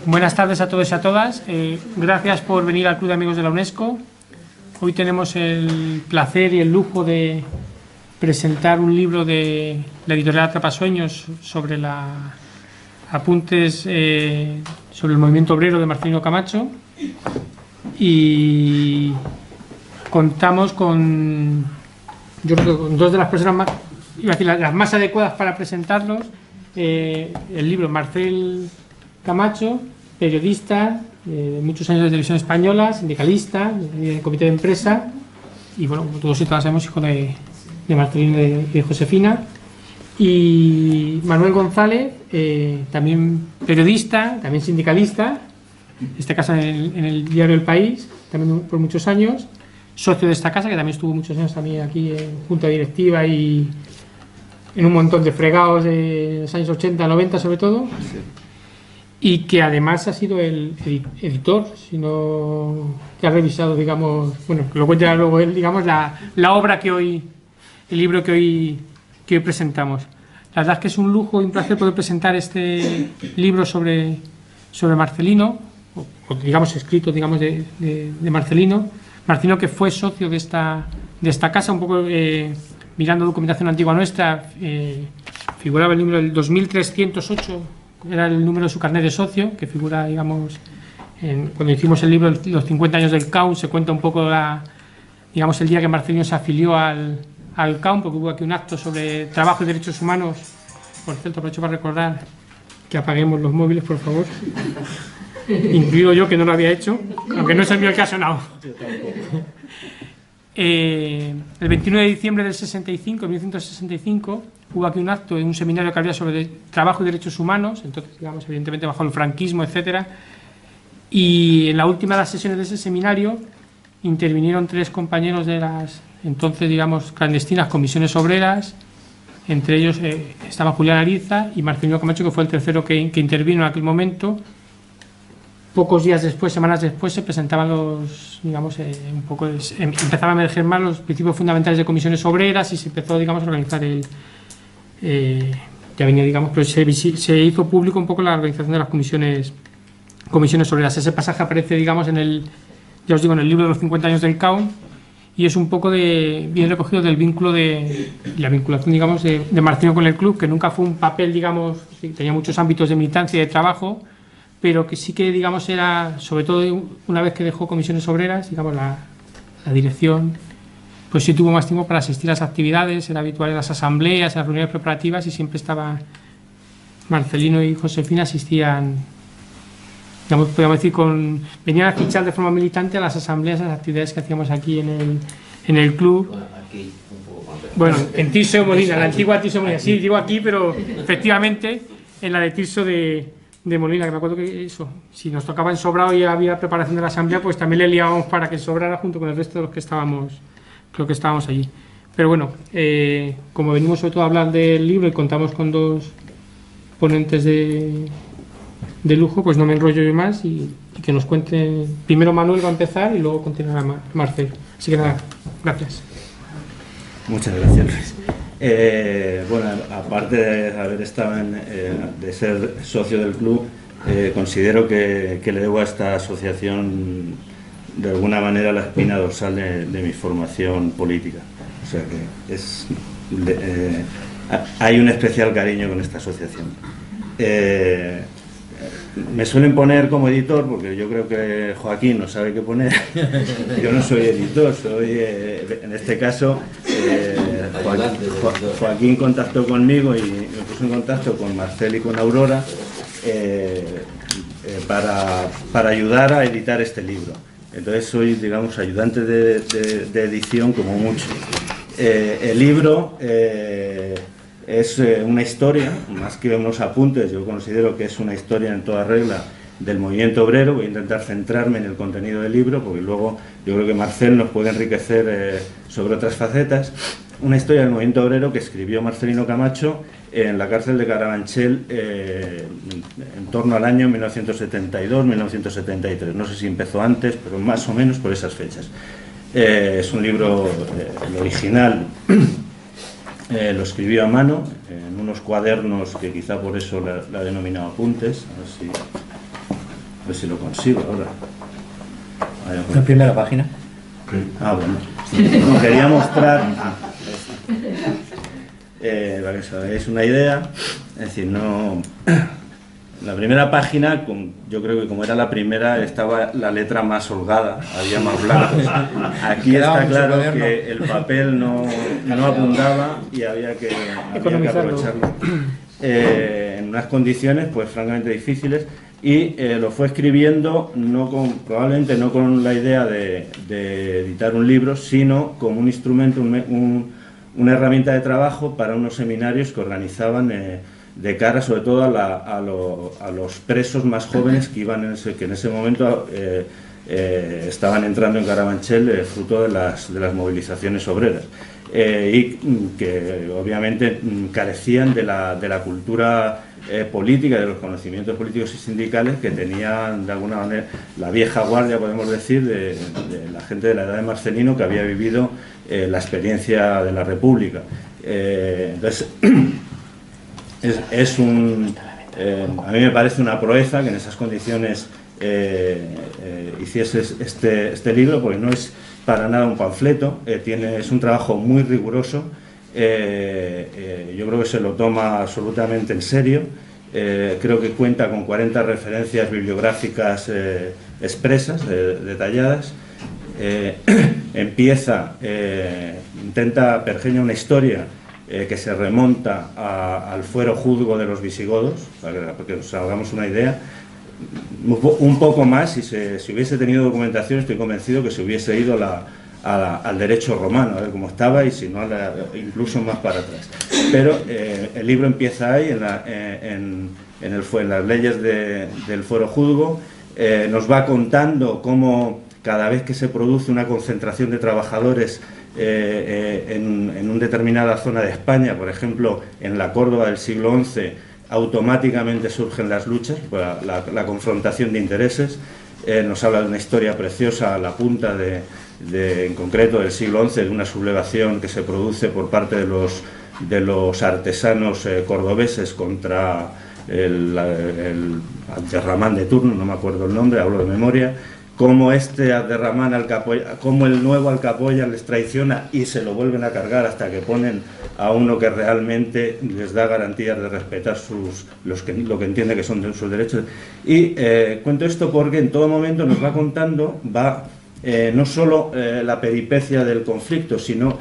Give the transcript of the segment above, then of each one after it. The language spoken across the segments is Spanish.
Buenas tardes a todos y a todas. Gracias por venir al Club de Amigos de la UNESCO. Hoy tenemos el placer y el lujo de presentar un libro de la editorial Atrapasueños sobre apuntes sobre el movimiento obrero de Marcelino Camacho, y contamos con, yo creo que con dos de las personas más, iba a decir, las más adecuadas para presentarlos. El libro, Marcel Camacho, periodista de muchos años de televisión española, sindicalista, de comité de empresa, y bueno, como todos y todas sabemos, hijo de Marcelino y de Josefina. Y Manuel González, también periodista, también sindicalista, en este caso en el diario El País, también por muchos años, socio de esta casa, que también estuvo muchos años también aquí en junta directiva y en un montón de fregados de los años 80, 90 sobre todo. Sí. Y que además ha sido el editor, sino que ha revisado, digamos, bueno, que lo cuente luego él, digamos, la obra que hoy, el libro que hoy presentamos. La verdad es que es un lujo y un placer poder presentar este libro sobre Marcelino, o digamos escrito, digamos, de Marcelino. Marcelino, que fue socio de esta casa, un poco mirando documentación antigua nuestra, figuraba el número del 2308, era el número de su carnet de socio, que figura, digamos, cuando hicimos el libro los 50 años del CAUN, se cuenta un poco digamos, el día que Marcelino se afilió al CAUN, porque hubo aquí un acto sobre trabajo y derechos humanos. Por cierto, aprovecho para recordar que apaguemos los móviles, por favor, incluido yo, que no lo había hecho, aunque no es el mío el que ha sonado. El 29 de diciembre del 1965, hubo aquí un acto en un seminario que había sobre trabajo y derechos humanos, entonces, digamos, evidentemente bajo el franquismo, etcétera, y en la última de las sesiones de ese seminario intervinieron tres compañeros de las entonces, digamos, clandestinas comisiones obreras. Entre ellos estaba Julián Ariza y Marcelino Camacho, que fue el tercero que intervino en aquel momento. Pocos días después, semanas después, se presentaban digamos, un poco, empezaban a emerger más los principios fundamentales de comisiones obreras y se empezó, digamos, a organizar ya venía, digamos, pero se hizo público un poco la organización de las comisiones obreras. Ese pasaje aparece, digamos, ya os digo, en el libro de los 50 años del CAUN, y es un poco bien recogido del vínculo la vinculación, digamos, de Marcelino con el club, que nunca fue un papel, digamos, tenía muchos ámbitos de militancia y de trabajo, pero que sí que, digamos, era, sobre todo una vez que dejó comisiones obreras, digamos, la dirección, pues sí tuvo más tiempo para asistir a las actividades, era habitual en las asambleas, en las reuniones preparativas, y siempre estaba Marcelino y Josefina, asistían, digamos, podríamos decir, venían a fichar de forma militante a las asambleas, a las actividades que hacíamos aquí en el club. Bueno, en Tirso de Molina, la antigua Tirso de Molina, sí, digo aquí, pero efectivamente en la de Tirso de Molina, que me acuerdo que eso, si nos tocaba en Sobrado y había preparación de la asamblea, pues también le liábamos para que sobrara junto con el resto de los que estábamos, creo que estábamos allí. Pero bueno, como venimos sobre todo a hablar del libro y contamos con dos ponentes de lujo, pues no me enrollo yo más y que nos cuente. Primero Manuel va a empezar y luego continuará Marcel. Así que nada, gracias. Muchas gracias, Luis. Bueno, aparte de haber estado de ser socio del club, considero que le debo a esta asociación de alguna manera la espina dorsal de mi formación política. O sea que hay un especial cariño con esta asociación. Me suelen poner como editor, porque yo creo que Joaquín no sabe qué poner. Yo no soy editor, soy, en este caso, Joaquín contactó conmigo y me puso en contacto con Marcel y con Aurora para ayudar a editar este libro. Entonces soy, digamos, ayudante de edición como mucho. El libro es una historia, más que unos apuntes. Yo considero que es una historia en toda regla del movimiento obrero. Voy a intentar centrarme en el contenido del libro, porque luego yo creo que Marcel nos puede enriquecer sobre otras facetas. Una historia del movimiento obrero que escribió Marcelino Camacho en la cárcel de Carabanchel en torno al año 1972-1973. No sé si empezó antes, pero más o menos por esas fechas. Es un libro, el original, lo escribió a mano en unos cuadernos que quizá por eso la ha denominado apuntes. A ver si A ver si lo consigo ahora. La primera página. Bueno. No, quería mostrar... para que os hagáis una idea. Es decir, no... La primera página, yo creo que como era la primera, estaba la letra más holgada, había más blancos. Aquí está claro que el papel no abundaba y había que aprovecharlo. En unas condiciones pues francamente difíciles, y lo fue escribiendo probablemente no con la idea de editar un libro, sino como un instrumento, una herramienta de trabajo para unos seminarios que organizaban de cara sobre todo a los presos más jóvenes que en ese momento estaban entrando en Carabanchel fruto de las movilizaciones obreras, y que obviamente carecían de la cultura política, de los conocimientos políticos y sindicales que tenían de alguna manera la vieja guardia, podemos decir, de la gente de la edad de Marcelino, que había vivido la experiencia de la República. Entonces a mí me parece una proeza que en esas condiciones hiciese este libro, porque no es para nada un panfleto, es un trabajo muy riguroso. Yo creo que se lo toma absolutamente en serio. Creo que cuenta con 40 referencias bibliográficas expresas, detalladas. Pergeña una historia que se remonta al fuero juzgo de los visigodos, para que nos hagamos una idea. Un poco más, si hubiese tenido documentación, estoy convencido que se hubiese ido al derecho romano, a ver cómo estaba, y si no, incluso más para atrás. Pero el libro empieza ahí, en las leyes del fuero juzgo. Nos va contando cómo cada vez que se produce una concentración de trabajadores en una determinada zona de España, por ejemplo, en la Córdoba del siglo XI, automáticamente surgen las luchas, la confrontación de intereses. Nos habla de una historia preciosa a la punta en concreto del siglo XI, de una sublevación que se produce por parte de los artesanos cordobeses contra el Abderramán de turno, no me acuerdo el nombre, hablo de memoria. Cómo el nuevo Alcapoya les traiciona y se lo vuelven a cargar hasta que ponen a uno que realmente les da garantías de respetar lo que entiende que son sus derechos. Y cuento esto porque en todo momento nos va contando, no solo la peripecia del conflicto, sino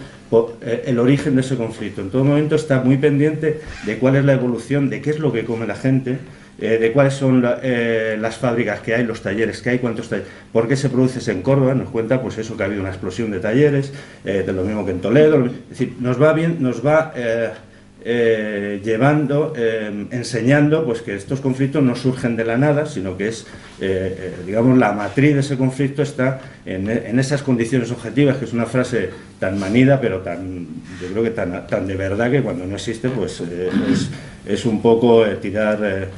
el origen de ese conflicto. En todo momento está muy pendiente de cuál es la evolución, de qué es lo que come la gente, de cuáles son las fábricas que hay, los talleres que hay, cuántos talleres, por qué se produce en Córdoba. Nos cuenta pues eso, que ha habido una explosión de talleres, de lo mismo que en Toledo. Es decir, nos va llevando, enseñando pues que estos conflictos no surgen de la nada, sino que es, digamos, la matriz de ese conflicto está en esas condiciones objetivas, que es una frase tan manida, pero yo creo que tan de verdad, que cuando no existe pues es un poco tirar,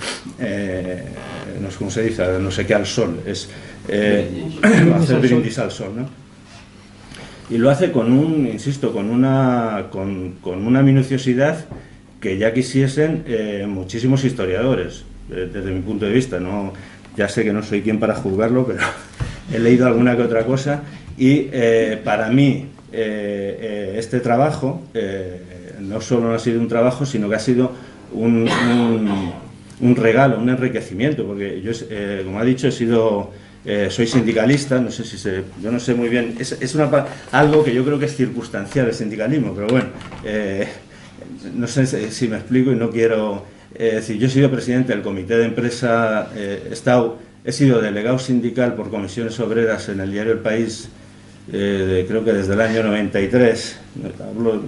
no sé cómo se dice, no sé qué al sol, es hacer brindis al sol, ¿no? Y lo hace con una minuciosidad que ya quisiesen muchísimos historiadores, desde mi punto de vista. Ya sé que no soy quien para juzgarlo, pero he leído alguna que otra cosa, y para mí este trabajo no solo ha sido un trabajo, sino que ha sido un regalo, un enriquecimiento, porque yo, como ha dicho, soy sindicalista. No sé yo no sé muy bien, es algo que yo creo que es circunstancial el sindicalismo, pero bueno, no sé si me explico, y no quiero decir, yo he sido presidente del comité de empresa, he sido delegado sindical por comisiones obreras en el diario El País, creo que desde el año 93,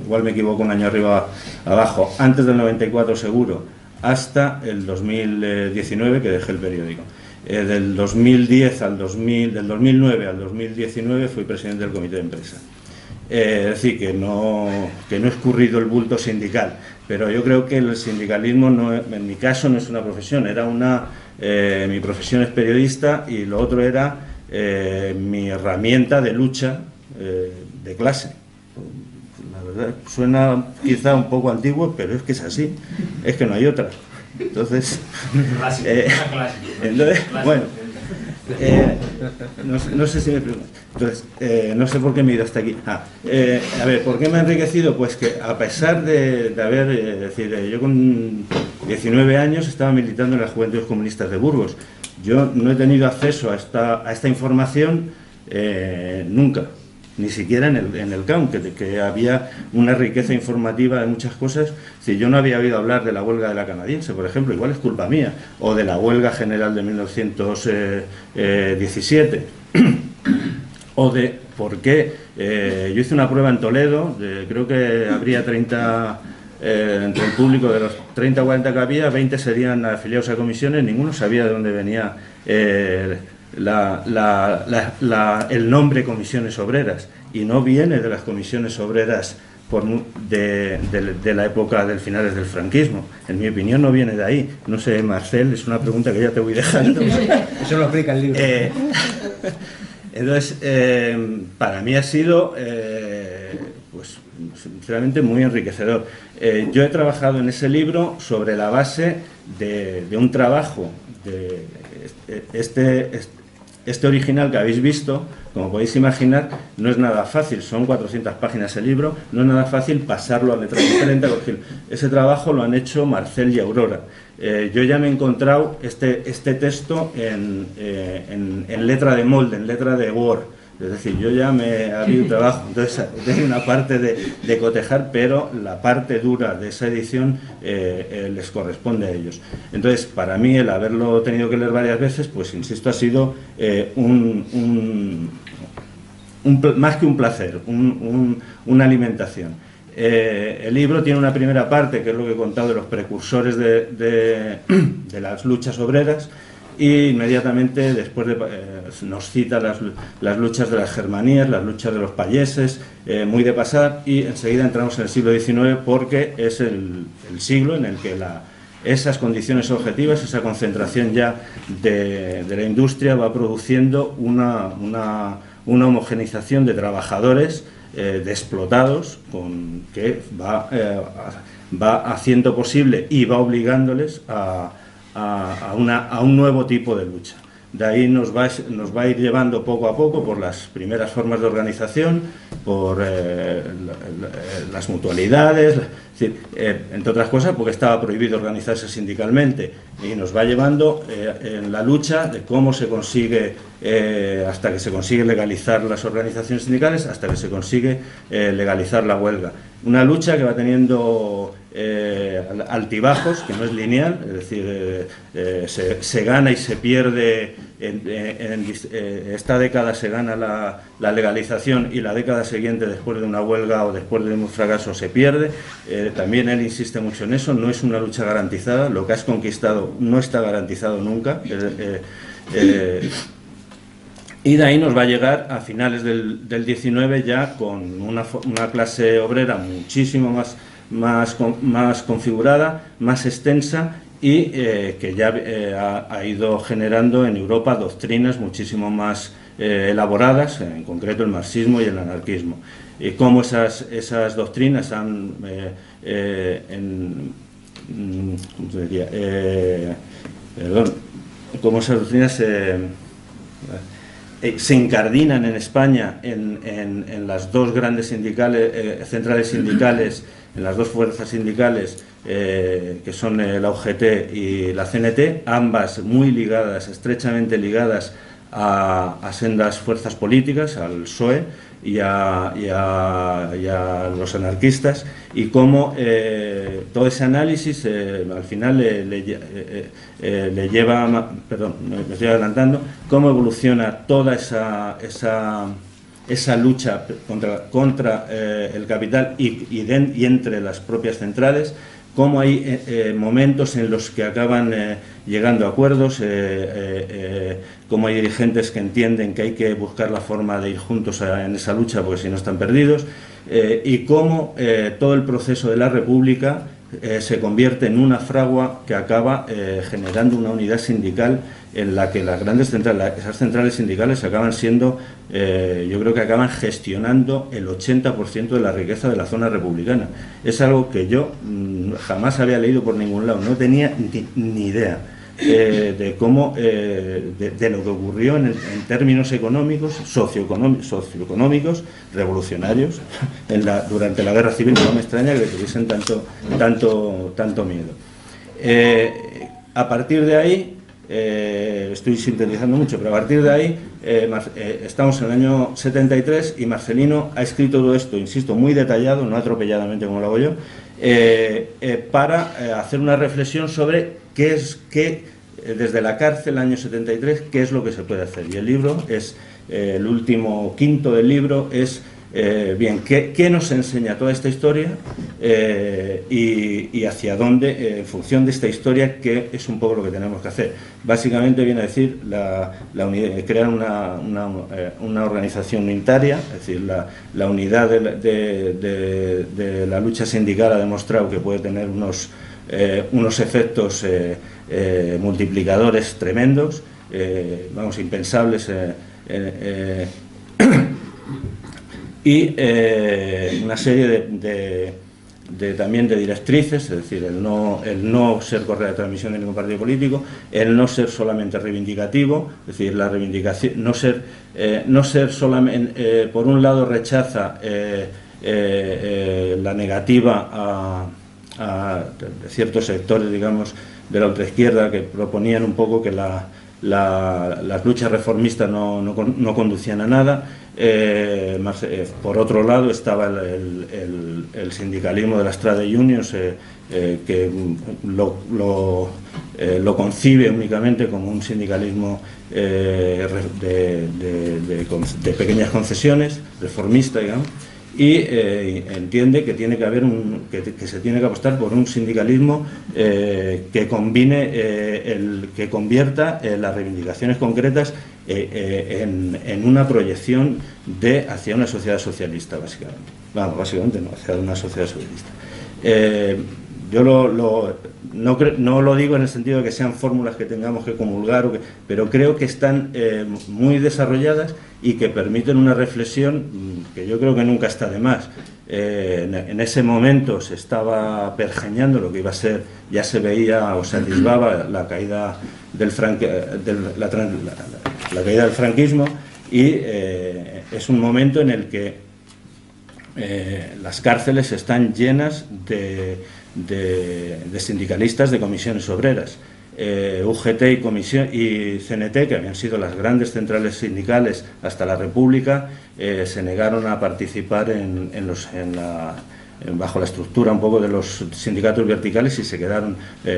igual me equivoco un año arriba abajo, antes del 94 seguro, hasta el 2019, que dejé el periódico. Del 2010 del 2009 al 2019 fui presidente del comité de empresa. Es decir, que no he escurrido el bulto sindical, pero yo creo que el sindicalismo, en mi caso, no es una profesión, mi profesión es periodista, y lo otro era mi herramienta de lucha de clase. La verdad, suena quizá un poco antiguo, pero es que es así, es que no hay otra. Entonces, bueno, No sé si me preguntas. Entonces, no sé por qué me he ido hasta aquí. A ver, ¿por qué me ha enriquecido? Pues que a pesar de haber, decir, yo con 19 años estaba militando en las Juventudes Comunistas de Burgos. Yo no he tenido acceso a esta información nunca, ni siquiera en el CAUN, que había una riqueza informativa de muchas cosas. Si yo no había oído hablar de la huelga de la canadiense, por ejemplo, igual es culpa mía, o de la huelga general de 1917, o de por qué. Yo hice una prueba en Toledo, creo que habría 30, entre el público de los 30 o 40 que había, 20 serían afiliados a comisiones, ninguno sabía de dónde venía el nombre Comisiones Obreras, y no viene de las comisiones obreras de la época del finales del franquismo. En mi opinión no viene de ahí. No sé, Marcel, es una pregunta que ya te voy dejando. Eso lo explica el libro. Entonces, para mí ha sido, pues, sinceramente, muy enriquecedor. Yo he trabajado en ese libro sobre la base de un trabajo de este original que habéis visto. Como podéis imaginar, no es nada fácil, son 400 páginas el libro, no es nada fácil pasarlo a letra diferente. Ese trabajo lo han hecho Marcel y Aurora. Yo ya me he encontrado este texto en letra de molde, en letra de Word. Es decir, yo ya me he habido un trabajo, entonces hay una parte de cotejar, pero la parte dura de esa edición les corresponde a ellos. Entonces, para mí, el haberlo tenido que leer varias veces, pues insisto, ha sido más que un placer, una alimentación. El libro tiene una primera parte, que es lo que he contado de los precursores de las luchas obreras, y inmediatamente después nos cita las luchas de las germanías, las luchas de los payeses, muy de pasar, y enseguida entramos en el siglo XIX, porque es el siglo en el que esas condiciones objetivas, esa concentración ya de la industria va produciendo una homogenización de trabajadores, de explotados, que va haciendo posible y va obligándoles a un nuevo tipo de lucha. De ahí nos va a ir llevando poco a poco por las primeras formas de organización, por las mutualidades, entre otras cosas porque estaba prohibido organizarse sindicalmente, y nos va llevando en la lucha de cómo se consigue, hasta que se consigue legalizar las organizaciones sindicales, hasta que se consigue legalizar la huelga. Una lucha que va teniendo altibajos, que no es lineal, es decir, se gana y se pierde. Esta década se gana la legalización, y la década siguiente, después de una huelga o después de un fracaso, se pierde. También él insiste mucho en eso, no es una lucha garantizada, lo que has conquistado no está garantizado nunca. Y de ahí nos va a llegar a finales del 19 ya con una clase obrera muchísimo más configurada, más extensa, y que ya ha ido generando en Europa doctrinas muchísimo más elaboradas, en concreto el marxismo y el anarquismo. Y cómo esas doctrinas han, ¿cómo se diría? Cómo esas doctrinas se incardinan en España en las dos grandes centrales sindicales, en las dos fuerzas sindicales, que son la UGT y la CNT, ambas muy ligadas, estrechamente ligadas a sendas fuerzas políticas, al PSOE y a los anarquistas, y cómo todo ese análisis al final le lleva, perdón, me estoy adelantando, cómo evoluciona toda esa lucha contra el capital y entre las propias centrales, cómo hay momentos en los que acaban llegando a acuerdos, cómo hay dirigentes que entienden que hay que buscar la forma de ir juntos en esa lucha porque si no están perdidos, y cómo todo el proceso de la República se convierte en una fragua que acaba generando una unidad sindical en la que las grandes centrales, esas centrales sindicales acaban siendo, yo creo que acaban gestionando el 80% de la riqueza de la zona republicana. Es algo que yo jamás había leído por ningún lado, no tenía ni idea. de cómo, de lo que ocurrió en términos económicos, socioeconómicos, revolucionarios, durante la Guerra Civil. No me extraña que tuviesen tanto miedo. A partir de ahí, estoy sintetizando mucho, pero a partir de ahí estamos en el año 73 y Marcelino ha escrito todo esto, insisto, muy detallado, no atropelladamente como lo hago yo, para hacer una reflexión sobre desde la cárcel, año 73, qué es lo que se puede hacer. Y el libro es, el último quinto del libro es, bien, ¿qué nos enseña toda esta historia y hacia dónde, en función de esta historia, qué es un poco lo que tenemos que hacer? Básicamente viene a decir crear una organización unitaria, es decir, la unidad de la lucha sindical ha demostrado que puede tener unos efectos multiplicadores tremendos, impensables, y una serie también de directrices, es decir, el no ser correa de transmisión de ningún partido político, el no ser solamente reivindicativo, es decir, la reivindicación, no ser solamente, por un lado rechaza la negativa de ciertos sectores, digamos, de la ultraizquierda, que proponían un poco que las luchas reformistas no conducían a nada. Por otro lado estaba el sindicalismo de las trade unions, que lo concibe únicamente como un sindicalismo de pequeñas concesiones, reformista, digamos, y entiende que tiene que haber que se tiene que apostar por un sindicalismo que combine, que convierta las reivindicaciones concretas en una proyección hacia una sociedad socialista, básicamente. Básicamente no, hacia una sociedad socialista. Yo no lo digo en el sentido de que sean fórmulas que tengamos que comulgar, pero creo que están muy desarrolladas y que permiten una reflexión que yo creo que nunca está de más. En ese momento se estaba pergeñando lo que iba a ser, ya se veía o se atisbaba la caída del franquismo, y es un momento en el que las cárceles están llenas de sindicalistas de comisiones obreras. UGT y CNT, que habían sido las grandes centrales sindicales hasta la República, se negaron a participar bajo la estructura un poco de los sindicatos verticales y se quedaron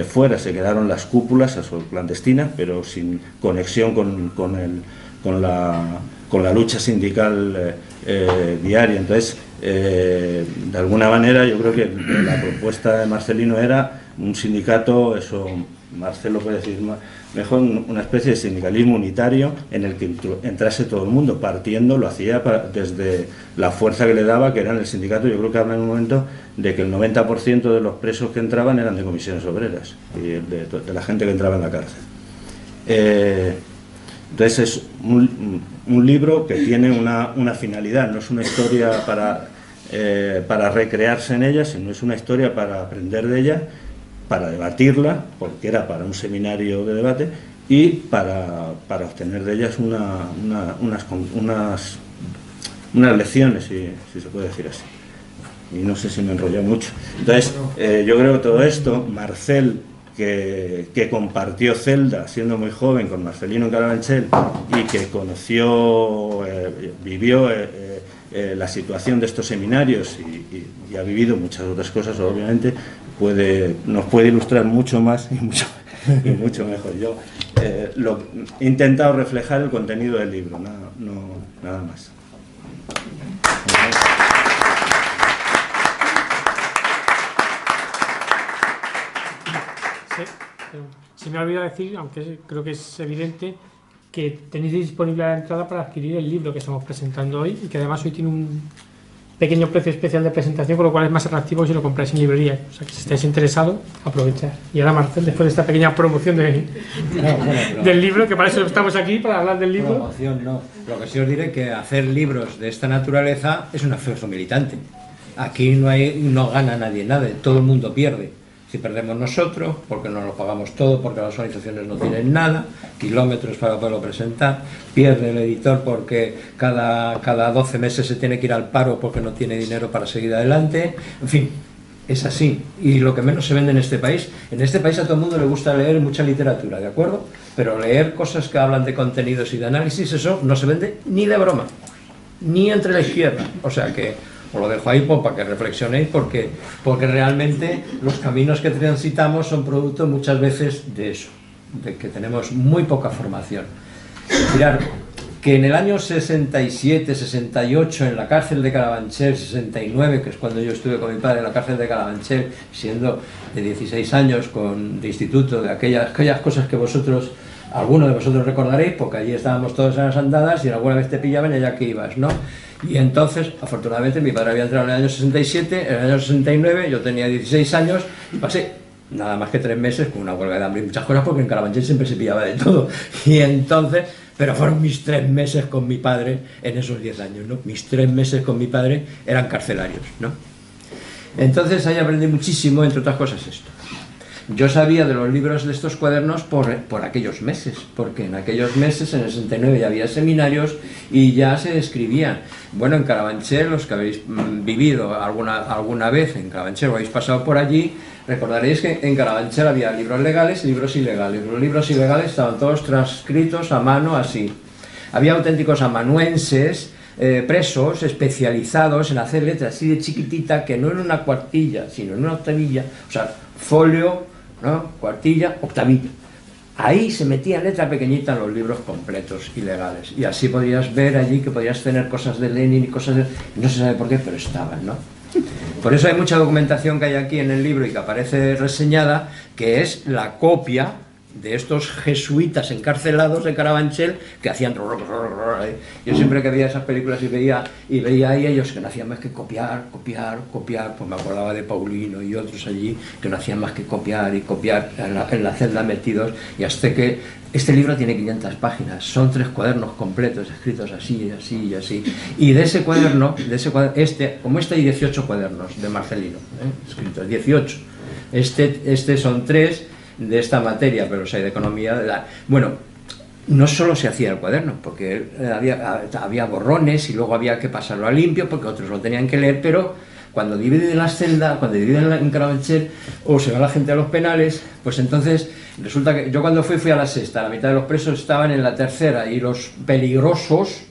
fuera, se quedaron las cúpulas clandestinas, pero sin conexión con la lucha sindical diaria. Entonces, de alguna manera, yo creo que la propuesta de Marcelino era un sindicato, eso Marcelo puede decir mejor, una especie de sindicalismo unitario en el que entrase todo el mundo, lo hacía desde la fuerza que le daba, que era en el sindicato. Yo creo que habla en un momento de que el 90% de los presos que entraban eran de comisiones obreras y de la gente que entraba en la cárcel. Entonces es un libro que tiene una finalidad, no es una historia para recrearse en ella, sino es una historia para aprender de ella, para debatirla, porque era para un seminario de debate, y para obtener de ellas unas lecciones, si se puede decir así. Y no sé si me enrollé mucho. Entonces, yo creo que todo esto, Marcel, que compartió celda siendo muy joven con Marcelino en Carabanchel y que vivió la situación de estos seminarios y ha vivido muchas otras cosas, obviamente, nos puede ilustrar mucho más y mucho mejor. Yo he intentado reflejar el contenido del libro, nada más. Se me ha olvidado decir, aunque creo que es evidente, que tenéis disponible la entrada para adquirir el libro que estamos presentando hoy, y que además hoy tiene un pequeño precio especial de presentación, con lo cual es más atractivo si lo compráis en librería. O sea que si estáis interesados, aprovechad. Y ahora, Marcel, después de esta pequeña promoción del libro, que para eso estamos aquí, para hablar del libro. Promoción no. Lo que sí os diré es que hacer libros de esta naturaleza es un esfuerzo militante. Aquí no gana nadie nada, todo el mundo pierde. Si perdemos nosotros, porque no lo pagamos todo, porque las organizaciones no tienen nada, kilómetros para poderlo presentar, pierde el editor porque cada 12 meses se tiene que ir al paro porque no tiene dinero para seguir adelante, en fin, es así. Y lo que menos se vende en este país a todo el mundo le gusta leer mucha literatura, ¿de acuerdo? Pero leer cosas que hablan de contenidos y de análisis, eso no se vende ni de broma, ni entre la izquierda, o sea que os lo dejo ahí para que reflexionéis, porque realmente los caminos que transitamos son producto muchas veces de eso, de que tenemos muy poca formación. Mirad, que en el año 67, 68, en la cárcel de Carabanchel, 69, que es cuando yo estuve con mi padre en la cárcel de Carabanchel, siendo de 16 años, de instituto, de aquellas cosas que algunos de vosotros recordaréis, porque allí estábamos todos en las andadas y alguna vez te pillaban y ya que ibas, ¿no? Y entonces, afortunadamente, mi padre había entrado en el año 67, en el año 69 yo tenía 16 años y pasé nada más que 3 meses con una huelga de hambre y muchas cosas, porque en Carabanchel siempre se pillaba de todo. Y entonces, pero fueron mis 3 meses con mi padre en esos 10 años, ¿no? Mis 3 meses con mi padre eran carcelarios, ¿no? Entonces ahí aprendí muchísimo, entre otras cosas, esto. Yo sabía de los libros de estos cuadernos por aquellos meses, porque en aquellos meses, en el 69, ya había seminarios y ya se escribían. Bueno, en Carabanchel, los que habéis vivido alguna vez en Carabanchel o habéis pasado por allí, recordaréis que en Carabanchel había libros legales y libros ilegales. Los libros ilegales estaban todos transcritos a mano así. Había auténticos amanuenses, presos especializados en hacer letras así de chiquitita, que no en una cuartilla, sino en una octavilla, o sea, folio, ¿no? Cuartilla, octavilla. Ahí se metía letra pequeñita en los libros completos ilegales, y así podías ver allí que podías tener cosas de Lenin y cosas de... no se sabe por qué, pero estaban, ¿no? Por eso hay mucha documentación que hay aquí en el libro y que aparece reseñada, que es la copia de estos jesuitas encarcelados de Carabanchel que hacían... Yo siempre que veía esas películas y veía ahí ellos que no hacían más que copiar, pues me acordaba de Paulino y otros allí que no hacían más que copiar y copiar en la celda metidos, y hasta que este libro tiene 500 páginas, son 3 cuadernos completos escritos así, así y así, y de ese cuaderno, como hay 18 cuadernos de Marcelino, escritos, 18, este son 3 de esta materia, pero hay de economía, bueno, no solo se hacía el cuaderno, porque había borrones y luego había que pasarlo a limpio, porque otros lo tenían que leer, pero cuando dividen las celdas, cuando dividen en Carabanchel, o se va la gente a los penales, pues entonces resulta que yo cuando fui a la sexta, la mitad de los presos estaban en la tercera, y los peligrosos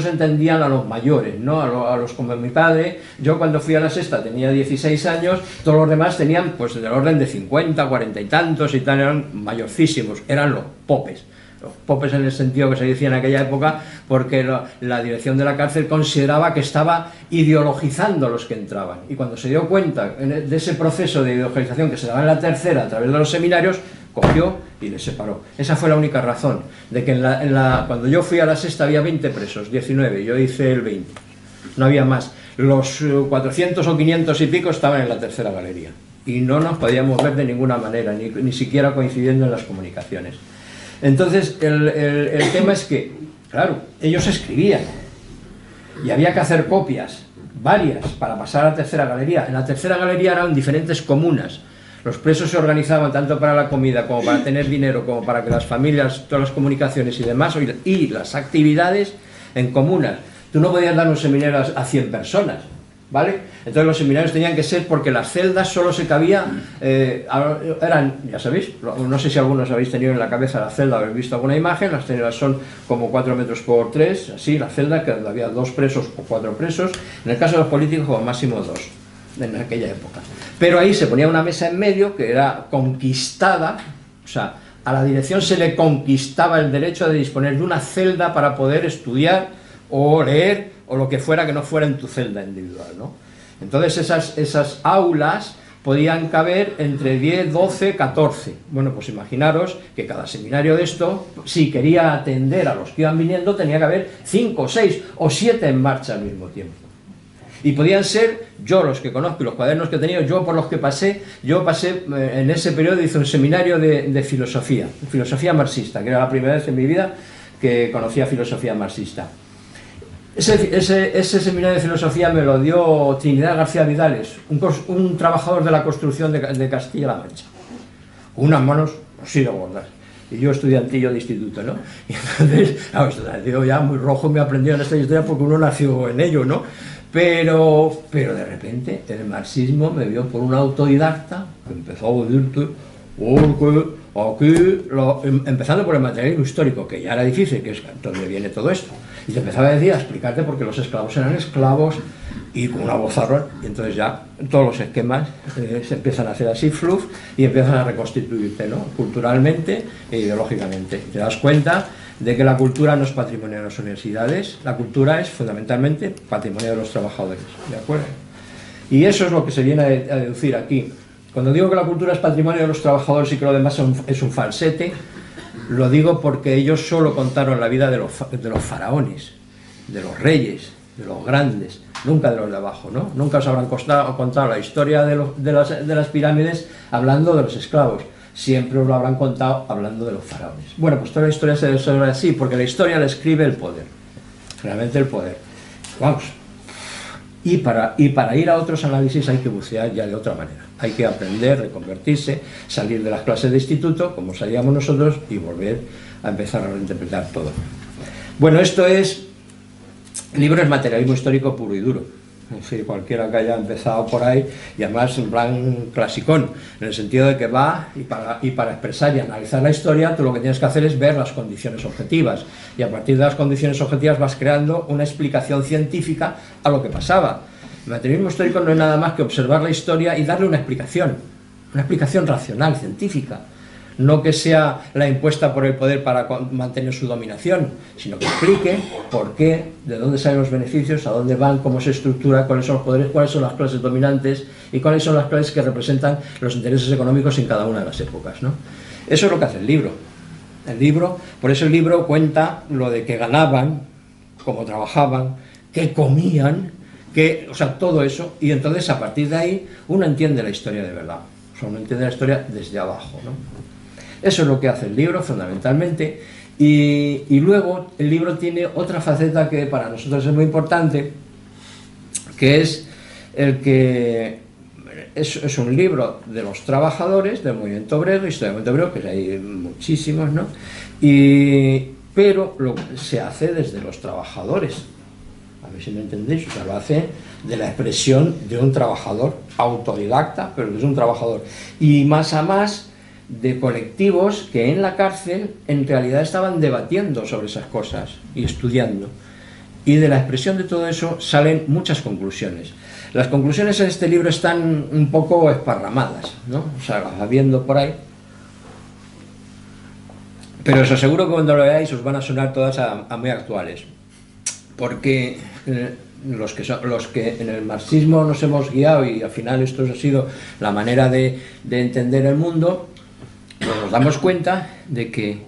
entendían a los mayores, ¿no? A los como mi padre. Yo cuando fui a la sexta tenía 16 años, todos los demás tenían pues del orden de 50, 40 y tantos y tal, eran mayorcísimos, eran los popes. Los popes en el sentido que se decía en aquella época, porque la dirección de la cárcel consideraba que estaba ideologizando a los que entraban, y cuando se dio cuenta de ese proceso de ideologización que se daba en la tercera a través de los seminarios, cogió y les separó. Esa fue la única razón, de que cuando yo fui a la sexta había 20 presos, 19, yo hice el 20, no había más. Los 400 o 500 y pico estaban en la tercera galería, y no nos podíamos ver de ninguna manera, ni siquiera coincidiendo en las comunicaciones. Entonces, el tema es que, claro, ellos escribían, y había que hacer copias, varias, para pasar a la tercera galería. En la tercera galería eran diferentes comunas. Los presos se organizaban tanto para la comida, como para tener dinero, como para que las familias, todas las comunicaciones y demás, y las actividades en comunas. Tú no podías dar un seminario a 100 personas, ¿vale? Entonces los seminarios tenían que ser, porque las celdas solo se cabía, eran, ya sabéis, no sé si algunos habéis tenido en la cabeza la celda, habéis visto alguna imagen, las celdas son como 4 metros por 3, así, la celda, que había 2 presos o 4 presos, en el caso de los políticos como máximo 2, en aquella época. Pero ahí se ponía una mesa en medio que era conquistada, o sea, a la dirección se le conquistaba el derecho de disponer de una celda para poder estudiar o leer o lo que fuera que no fuera en tu celda individual, ¿no? Entonces esas aulas podían caber entre 10, 12, 14. Bueno, pues imaginaros que cada seminario de esto, si quería atender a los que iban viniendo, tenía que haber 5, 6 o 7 en marcha al mismo tiempo. Y podían ser, yo los que conozco y los cuadernos que he tenido, yo por los que pasé, en ese periodo hice un seminario de filosofía marxista, que era la primera vez en mi vida que conocía filosofía marxista. Ese seminario de filosofía me lo dio Trinidad García Vidales, un trabajador de la construcción de Castilla-La Mancha. Unas manos así de gordas. Y yo estudiantillo de instituto, ¿no? Y entonces, claro, esto ya muy rojo me aprendió en esta historia porque uno nació en ello, ¿no? Pero de repente el marxismo me vio por un autodidacta que empezó a decirte, empezando por el materialismo histórico, que ya era difícil, que es donde viene todo esto. Y te empezaba a decir, a explicarte por qué los esclavos eran esclavos, y con una vozarrón, y entonces ya todos los esquemas se empiezan a hacer así, fluff, y empiezan a reconstituirte, ¿no? Culturalmente e ideológicamente. Te das cuenta de que la cultura no es patrimonio de las universidades, la cultura es fundamentalmente patrimonio de los trabajadores, ¿de acuerdo? Y eso es lo que se viene a deducir aquí. Cuando digo que la cultura es patrimonio de los trabajadores y que lo demás es un falsete, lo digo porque ellos solo contaron la vida de los faraones, de los reyes, de los grandes, nunca de los de abajo, ¿no? Nunca os habrán contado la historia de las pirámides hablando de los esclavos. Siempre os lo habrán contado hablando de los faraones. Bueno, pues toda la historia se desarrolla así, porque la historia la escribe el poder. Realmente el poder. Vamos. Y para ir a otros análisis hay que bucear ya de otra manera. Hay que aprender, reconvertirse, salir de las clases de instituto, como salíamos nosotros, y volver a empezar a reinterpretar todo. Bueno, esto es... El libro es materialismo histórico puro y duro. Es decir, cualquiera que haya empezado por ahí, y además en plan clasicón, en el sentido de que va, y para expresar y analizar la historia, tú lo que tienes que hacer es ver las condiciones objetivas, y a partir de las condiciones objetivas vas creando una explicación científica a lo que pasaba. El materialismo histórico no es nada más que observar la historia y darle una explicación racional, científica. No que sea la impuesta por el poder para mantener su dominación, sino que explique por qué, de dónde salen los beneficios, a dónde van, cómo se estructura, cuáles son los poderes, cuáles son las clases dominantes y cuáles son las clases que representan los intereses económicos en cada una de las épocas, ¿no? Eso es lo que hace el libro. Por eso el libro cuenta lo de que ganaban, cómo trabajaban, qué comían, o sea, todo eso, y entonces a partir de ahí uno entiende la historia de verdad. O sea, uno entiende la historia desde abajo, ¿no? Eso es lo que hace el libro, fundamentalmente, y luego el libro tiene otra faceta que para nosotros es muy importante, que es el que es un libro de los trabajadores del movimiento obrero, historia del movimiento obrero, que hay muchísimos, ¿no? Pero se hace desde los trabajadores, a ver si me entendéis, o sea, lo hace de la expresión de un trabajador autodidacta, pero es un trabajador, y más a más de colectivos que en la cárcel en realidad estaban debatiendo sobre esas cosas y estudiando, y de la expresión de todo eso salen muchas conclusiones. Las conclusiones en este libro están un poco esparramadas, ¿no? O sea, las va viendo por ahí, pero os aseguro que cuando lo veáis os van a sonar todas a muy actuales, porque los que en el marxismo nos hemos guiado, y al final esto ha sido la manera de entender el mundo, nos damos cuenta de que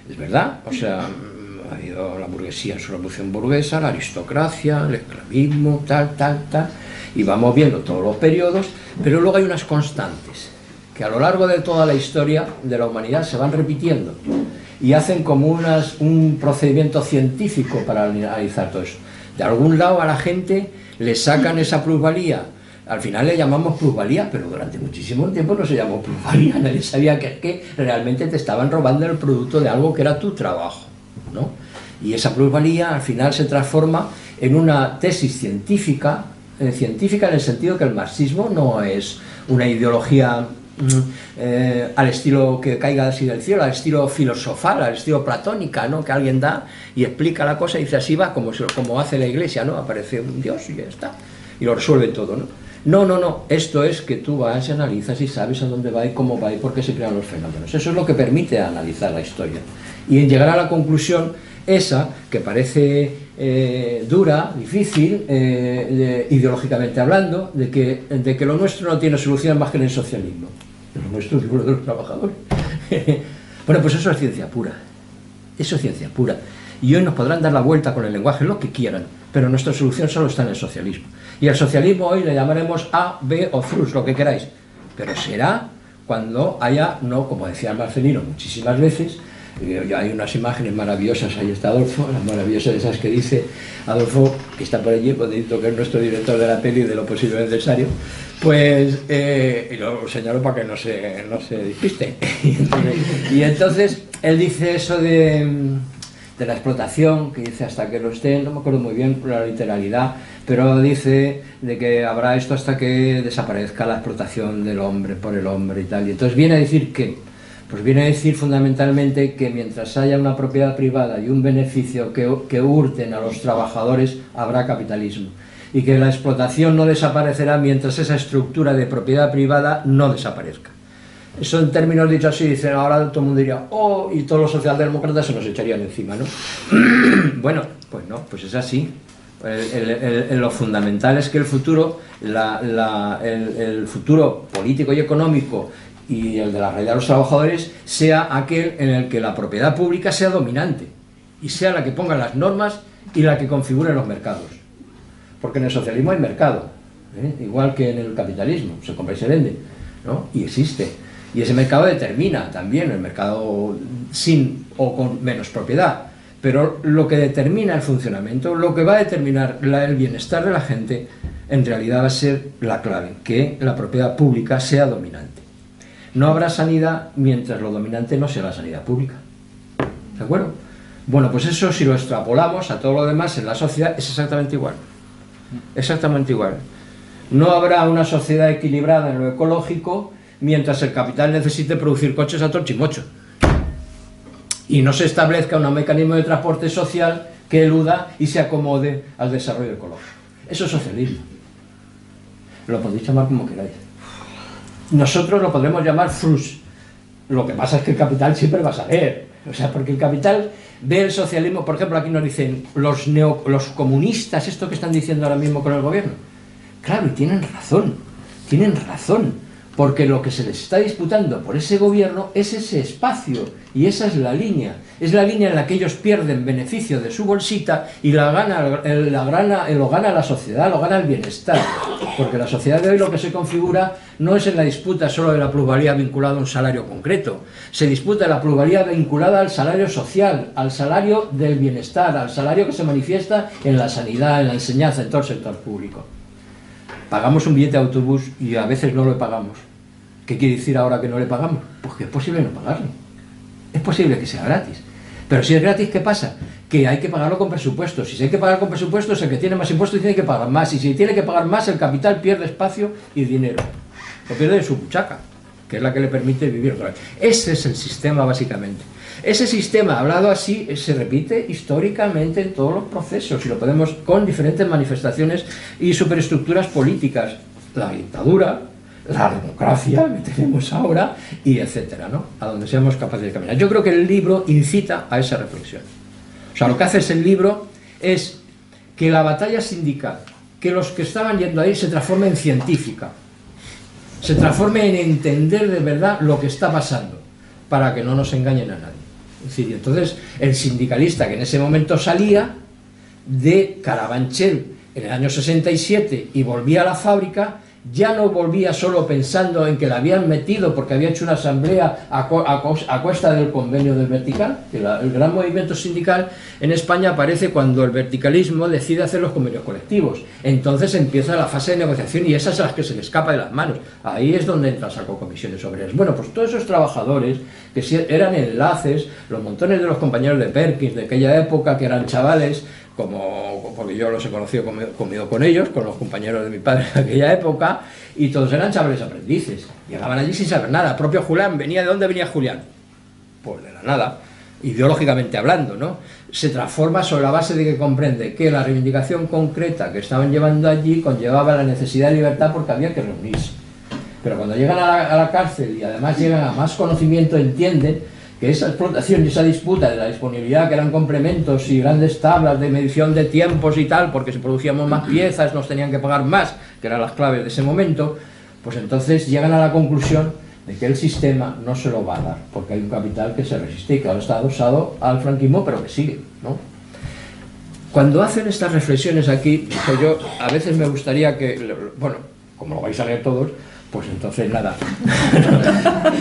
es verdad, o sea, ha habido la burguesía en su revolución burguesa, la aristocracia, el esclavismo, tal, y vamos viendo todos los periodos, pero luego hay unas constantes que a lo largo de toda la historia de la humanidad se van repitiendo y hacen como un procedimiento científico para analizar todo eso. De algún lado a la gente le sacan esa plusvalía. Al final le llamamos plusvalía, pero durante muchísimo tiempo no se llamó plusvalía. Nadie sabía que realmente te estaban robando el producto de algo que era tu trabajo, ¿no? Y esa plusvalía al final se transforma en una tesis científica en el sentido que el marxismo no es una ideología al estilo que caiga así del cielo, al estilo filosofal, al estilo platónica, ¿no? Que alguien da y explica la cosa y dice así va, como hace la iglesia, ¿no? Aparece un Dios y ya está, y lo resuelve todo, ¿no? No, esto es que tú vas y analizas y sabes a dónde va y cómo va y por qué se crean los fenómenos. Eso es lo que permite analizar la historia y en llegar a la conclusión esa que parece dura, difícil, ideológicamente hablando, de que lo nuestro no tiene solución más que en el socialismo. Lo nuestro es el libro de los trabajadores. Bueno, pues eso es ciencia pura. Eso es ciencia pura. Y hoy nos podrán dar la vuelta con el lenguaje lo que quieran, pero nuestra solución solo está en el socialismo. Y al socialismo hoy le llamaremos A, B o CRUS, lo que queráis. Pero será cuando haya, no, como decía Marcelino muchísimas veces, Y hay unas imágenes maravillosas, ahí está Adolfo, las maravillosas esas que dice Adolfo, que está por allí, pues diciendo que es nuestro director de la peli de lo posible necesario, pues, y lo señalo para que no se despiste. Y entonces él dice eso de la explotación, que dice hasta que lo esté, no me acuerdo muy bien la literalidad, pero dice de que habrá esto hasta que desaparezca la explotación del hombre por el hombre y tal. Y entonces viene a decir que, pues viene a decir fundamentalmente que mientras haya una propiedad privada y un beneficio que hurten a los trabajadores, habrá capitalismo. Y que la explotación no desaparecerá mientras esa estructura de propiedad privada no desaparezca. Eso en términos dichos así, dicen, ahora todo el mundo diría, oh, y todos los socialdemócratas se nos echarían encima, ¿no? Bueno, pues no, pues es así. Lo fundamental es que el futuro, el futuro político y económico y el de la realidad de los trabajadores sea aquel en el que la propiedad pública sea dominante y sea la que ponga las normas y la que configure los mercados. Porque en el socialismo hay mercado, igual que en el capitalismo, se compra y se vende, ¿no? Y existe. Y ese mercado determina también el mercado sin o con menos propiedad. Pero lo que determina el funcionamiento, lo que va a determinar el bienestar de la gente, en realidad va a ser la clave, que la propiedad pública sea dominante. No habrá sanidad mientras lo dominante no sea la sanidad pública. ¿De acuerdo? Bueno, pues eso si lo extrapolamos a todo lo demás en la sociedad es exactamente igual. Exactamente igual. No habrá una sociedad equilibrada en lo ecológico mientras el capital necesite producir coches a torchimocho y no se establezca un mecanismo de transporte social que eluda y se acomode al desarrollo ecológico. Eso es socialismo. Lo podéis llamar como queráis. Nosotros lo podremos llamar frus. Lo que pasa es que el capital siempre va a saber. O sea, porque el capital ve el socialismo, por ejemplo, aquí nos dicen los comunistas, esto que están diciendo ahora mismo con el gobierno. Claro, y tienen razón. Porque lo que se les está disputando por ese gobierno es ese espacio, y esa es la línea en la que ellos pierden beneficio de su bolsita y lo gana la sociedad, lo gana el bienestar. Porque la sociedad de hoy lo que se configura no es en la disputa solo de la plusvalía vinculada a un salario concreto, se disputa la plusvalía vinculada al salario social, al salario del bienestar, al salario que se manifiesta en la sanidad, en la enseñanza, en todo el sector público. Pagamos un billete de autobús y a veces no lo pagamos. ¿Qué quiere decir ahora que no le pagamos? Pues que es posible no pagarlo. Es posible que sea gratis. Pero si es gratis, ¿qué pasa? Que hay que pagarlo con presupuestos. Si hay que pagar con presupuestos, el que tiene más impuestos tiene que pagar más. Y si tiene que pagar más, el capital pierde espacio y dinero. Lo pierde de su buchaca, que es la que le permite vivir otra vez. Ese es el sistema, básicamente. Ese sistema, hablado así, se repite históricamente en todos los procesos y lo podemos con diferentes manifestaciones y superestructuras políticas. La dictadura, la democracia que tenemos ahora, y etcétera, ¿no? A donde seamos capaces de caminar. Yo creo que el libro incita a esa reflexión. O sea, lo que hace el libro es que la batalla sindical, que los que estaban yendo ahí se transforme en científica, se transforme en entender de verdad lo que está pasando, para que no nos engañen a nadie. Es decir, entonces el sindicalista que en ese momento salía de Carabanchel en el año 67 y volvía a la fábrica, ya no volvía solo pensando en que la habían metido porque había hecho una asamblea a cuesta del convenio del vertical, que el gran movimiento sindical en España aparece cuando el verticalismo decide hacer los convenios colectivos. Entonces empieza la fase de negociación y esa es la que se le escapa de las manos. Ahí es donde entra Saco Comisiones Obreras. Bueno, pues todos esos trabajadores que eran enlaces, los montones de los compañeros de Perkins de aquella época, que eran chavales, porque yo los he conocido, comido con ellos, con los compañeros de mi padre de aquella época, y todos eran chavales aprendices. Llegaban allí sin saber nada. El propio Julián venía, ¿de dónde venía Julián? Pues de la nada, ideológicamente hablando, ¿no? Se transforma sobre la base de que comprende que la reivindicación concreta que estaban llevando allí conllevaba la necesidad de libertad porque había que reunirse. Pero cuando llegan a la cárcel y además llegan a más conocimiento, entienden que esa explotación y esa disputa de la disponibilidad, que eran complementos y grandes tablas de medición de tiempos y tal, porque si producíamos más piezas nos tenían que pagar más, que eran las claves de ese momento, pues entonces llegan a la conclusión de que el sistema no se lo va a dar, porque hay un capital que se resiste y que ahora está adosado al franquismo, pero que sigue, ¿no? Cuando hacen estas reflexiones aquí, pues yo a veces me gustaría que, bueno, como lo vais a leer todos, Pues entonces nada.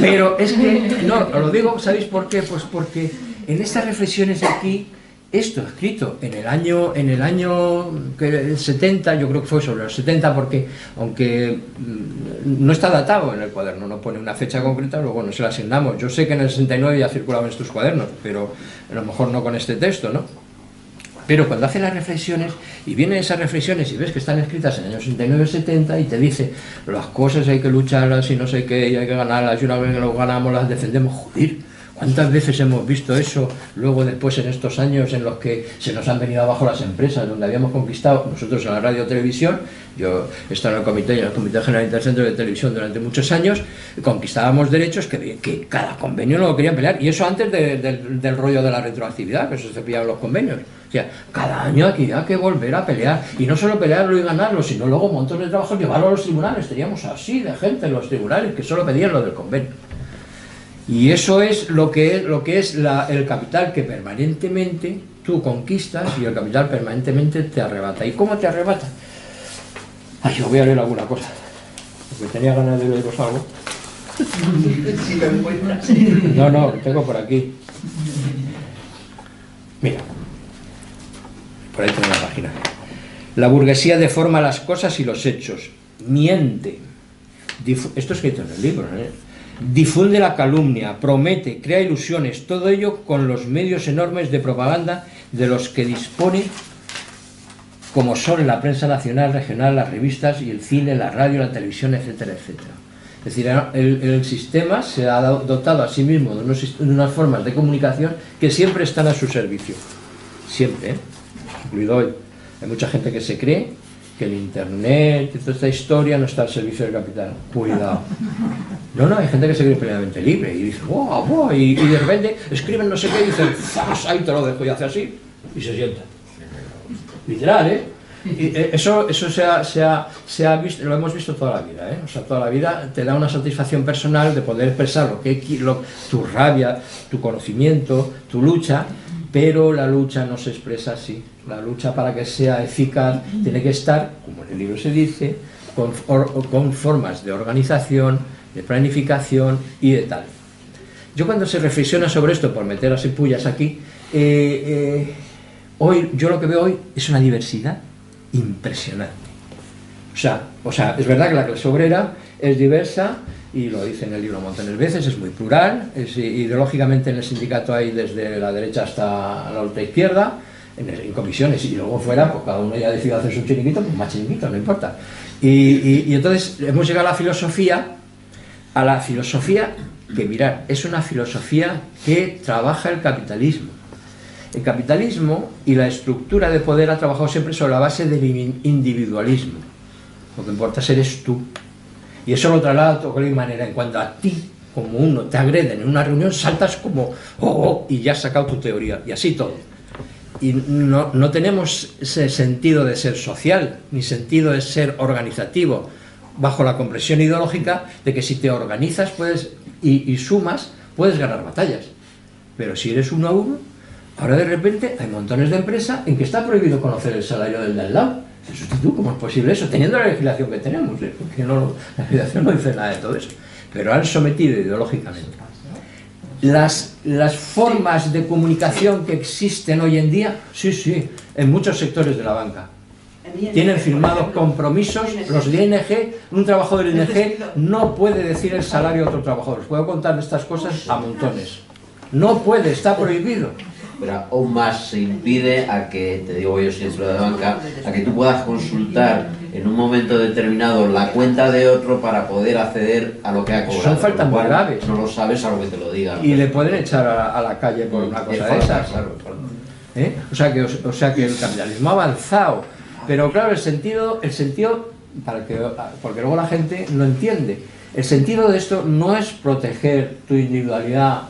Pero es que, no, os lo digo, ¿sabéis por qué? Pues porque en estas reflexiones de aquí, esto escrito en el año el 70, yo creo que fue sobre los 70, porque aunque no está datado en el cuaderno, no pone una fecha concreta, luego no se la asignamos. Yo sé que en el 69 ya circulaban estos cuadernos, pero a lo mejor no con este texto, ¿no? Pero cuando hace las reflexiones, y vienen esas reflexiones y ves que están escritas en el año 69-70 y te dice, las cosas hay que lucharlas y no sé qué, y hay que ganarlas, y una vez que lo ganamos las defendemos. Joder, ¿cuántas veces hemos visto eso luego después en estos años en los que se nos han venido abajo las empresas, donde habíamos conquistado, nosotros en la radio televisión, yo he estado en el Comité General Intercentro de Televisión durante muchos años, conquistábamos derechos que cada convenio no lo querían pelear, y eso antes del rollo de la retroactividad, que eso se pillaban los convenios. O sea, cada año aquí hay que volver a pelear, y no solo pelearlo y ganarlo, sino luego un montón de trabajo llevarlo a los tribunales. Teníamos así de gente en los tribunales que solo pedían lo del convenio. Y eso es lo que es el capital que permanentemente tú conquistas, y el capital permanentemente te arrebata. ¿Y cómo te arrebata? Ay, yo voy a leer alguna cosa, porque tenía ganas de leeros algo. Si lo encuentras. No, lo tengo por aquí. Mira, por ahí tengo la página. La burguesía deforma las cosas y los hechos, miente. Esto es escrito en el libro, ¿eh? Difunde la calumnia, promete, crea ilusiones, todo ello con los medios enormes de propaganda de los que dispone, como son la prensa nacional, regional, las revistas y el cine, la radio, la televisión, etcétera, etcétera. Es decir, el sistema se ha dotado a sí mismo de unas formas de comunicación que siempre están a su servicio. Siempre, ¿eh? Incluido hoy. Hay mucha gente que se cree que el internet y toda esta historia no está al servicio del capital. Cuidado. No, hay gente que se cree plenamente libre y dice, wow, y de repente escriben no sé qué y dicen, ¡zas! Ahí te lo dejo y hace así y se sienta. Literal, ¿eh? Y eso se ha visto, lo hemos visto toda la vida, ¿eh? O sea, toda la vida te da una satisfacción personal de poder expresar tu rabia, tu conocimiento, tu lucha, pero la lucha no se expresa así. La lucha, para que sea eficaz, tiene que estar, como en el libro se dice, con formas de organización, de planificación y de tal. Yo, cuando se reflexiona sobre esto, por meter así pullas aquí, hoy yo lo que veo hoy es una diversidad impresionante. O sea, es verdad que la clase obrera es diversa, y lo dice en el libro montones de veces, es muy plural, ideológicamente en el sindicato hay desde la derecha hasta la ultraizquierda, en comisiones, y luego fuera, pues cada uno ya ha decidido hacer su chiringuito, pues más chiringuito, no importa. Y entonces hemos llegado a la filosofía que, mirad, es una filosofía que trabaja el capitalismo. El capitalismo y la estructura de poder ha trabajado siempre sobre la base del individualismo. Lo que importa eres tú. Y eso lo traslada de cualquier manera. En cuanto a ti, como uno te agreden en una reunión, saltas como y ya has sacado tu teoría, y así todo. Y no tenemos ese sentido de ser social, ni sentido de ser organizativo, bajo la compresión ideológica de que si te organizas y sumas, puedes ganar batallas. Pero si eres uno a uno, ahora de repente hay montones de empresas en que está prohibido conocer el salario del de al lado. ¿Tú cómo es posible eso? Teniendo la legislación que tenemos, ¿eh? Porque la legislación no dice nada de todo eso. Pero han sometido ideológicamente. Las formas de comunicación que existen hoy en día, sí, en muchos sectores de la banca. Tienen firmados compromisos, los de ING, un trabajador de ING no puede decir el salario a otro trabajador. Os puedo contar estas cosas a montones. No puede, está prohibido. Pero aún más se impide a que, te digo yo soy estudiante de banca, a que tú puedas consultar en un momento determinado la cuenta de otro para poder acceder a lo que ha cobrado. Son faltas muy graves. No lo sabes a lo que te lo digan. Y le pueden echar a la calle por una cosa de esas. Claro. O sea que el capitalismo ha avanzado. Pero claro, el sentido porque luego la gente no entiende. El sentido de esto no es proteger tu individualidad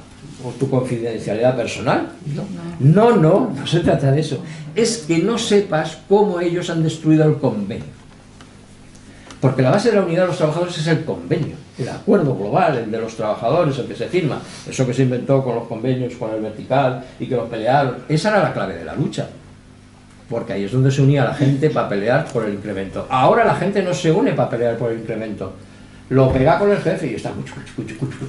o tu confidencialidad personal. No se trata de eso. Es que no sepas cómo ellos han destruido el convenio. Porque la base de la unidad de los trabajadores es el convenio, el acuerdo global, el de los trabajadores, el que se firma. Eso que se inventó con los convenios, con el vertical y que los pelearon. Esa era la clave de la lucha. Porque ahí es donde se unía la gente para pelear por el incremento. Ahora la gente no se une para pelear por el incremento. lo pega con el jefe y está cuchu.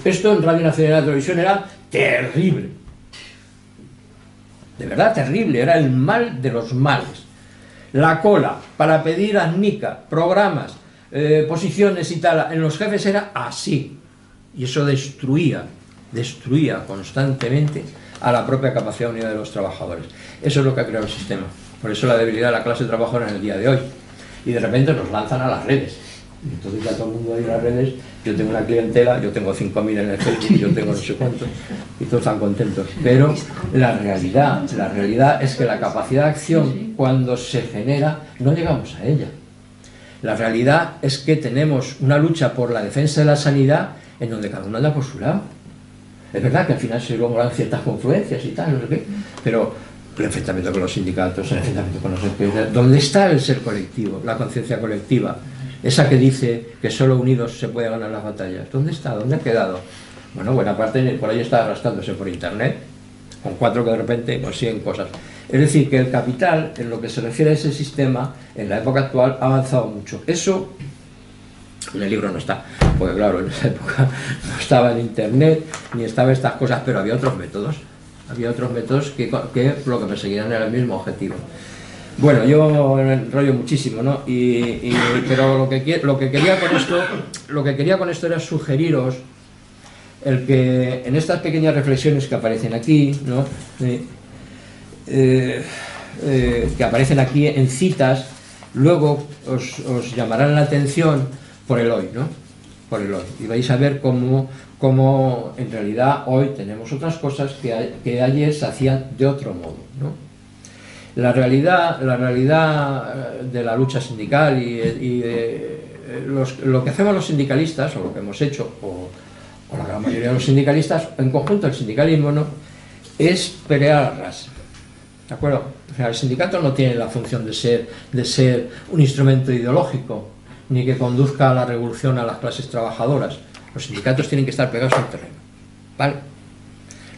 Esto en Radio Nacional de la Televisión era terrible. De verdad terrible, era el mal de los males. La cola para pedir ANICA, programas, posiciones y tal, en los jefes era así. Y eso destruía constantemente a la propia capacidad unida de los trabajadores. Eso es lo que ha creado el sistema. Por eso la debilidad de la clase trabajadora en el día de hoy. Y de repente nos lanzan a las redes. Y entonces ya todo el mundo ahí en las redes, yo tengo una clientela, yo tengo 5.000 en el Facebook, yo tengo no sé cuántos, y todos están contentos. Pero la realidad es que la capacidad de acción, cuando se genera, no llegamos a ella. La realidad es que tenemos una lucha por la defensa de la sanidad en donde cada uno anda por su lado. Es verdad que al final se logran ciertas confluencias y tal, no sé qué, pero el enfrentamiento con los sindicatos, el enfrentamiento con los empresarios, ¿dónde está el ser colectivo, la conciencia colectiva? Esa que dice que solo unidos se puede ganar las batallas. ¿Dónde está? ¿Dónde ha quedado? Bueno, buena parte por ahí está arrastrándose por internet, con 4 que de repente consiguen cosas. Es decir, que el capital, en lo que se refiere a ese sistema, en la época actual ha avanzado mucho. Eso en el libro no está, porque claro, en esa época no estaba en internet, ni estaba estas cosas, pero había otros métodos. Había otros métodos que lo que perseguían era el mismo objetivo. Bueno, yo enrollo muchísimo, ¿no? Pero lo que quería con esto era sugeriros el que en estas pequeñas reflexiones que aparecen aquí, ¿no? Que aparecen aquí en citas, luego os llamarán la atención por el hoy, ¿no? Por el hoy. Y vais a ver cómo en realidad hoy tenemos otras cosas que ayer se hacían de otro modo, ¿no? La realidad de la lucha sindical y de lo que hacemos los sindicalistas, o lo que hemos hecho, o la gran mayoría de los sindicalistas, en conjunto el sindicalismo, ¿no?, es pelear a ras. ¿De acuerdo? O sea, el sindicato no tiene la función de ser un instrumento ideológico, ni que conduzca a la revolución a las clases trabajadoras. Los sindicatos tienen que estar pegados al terreno, ¿vale?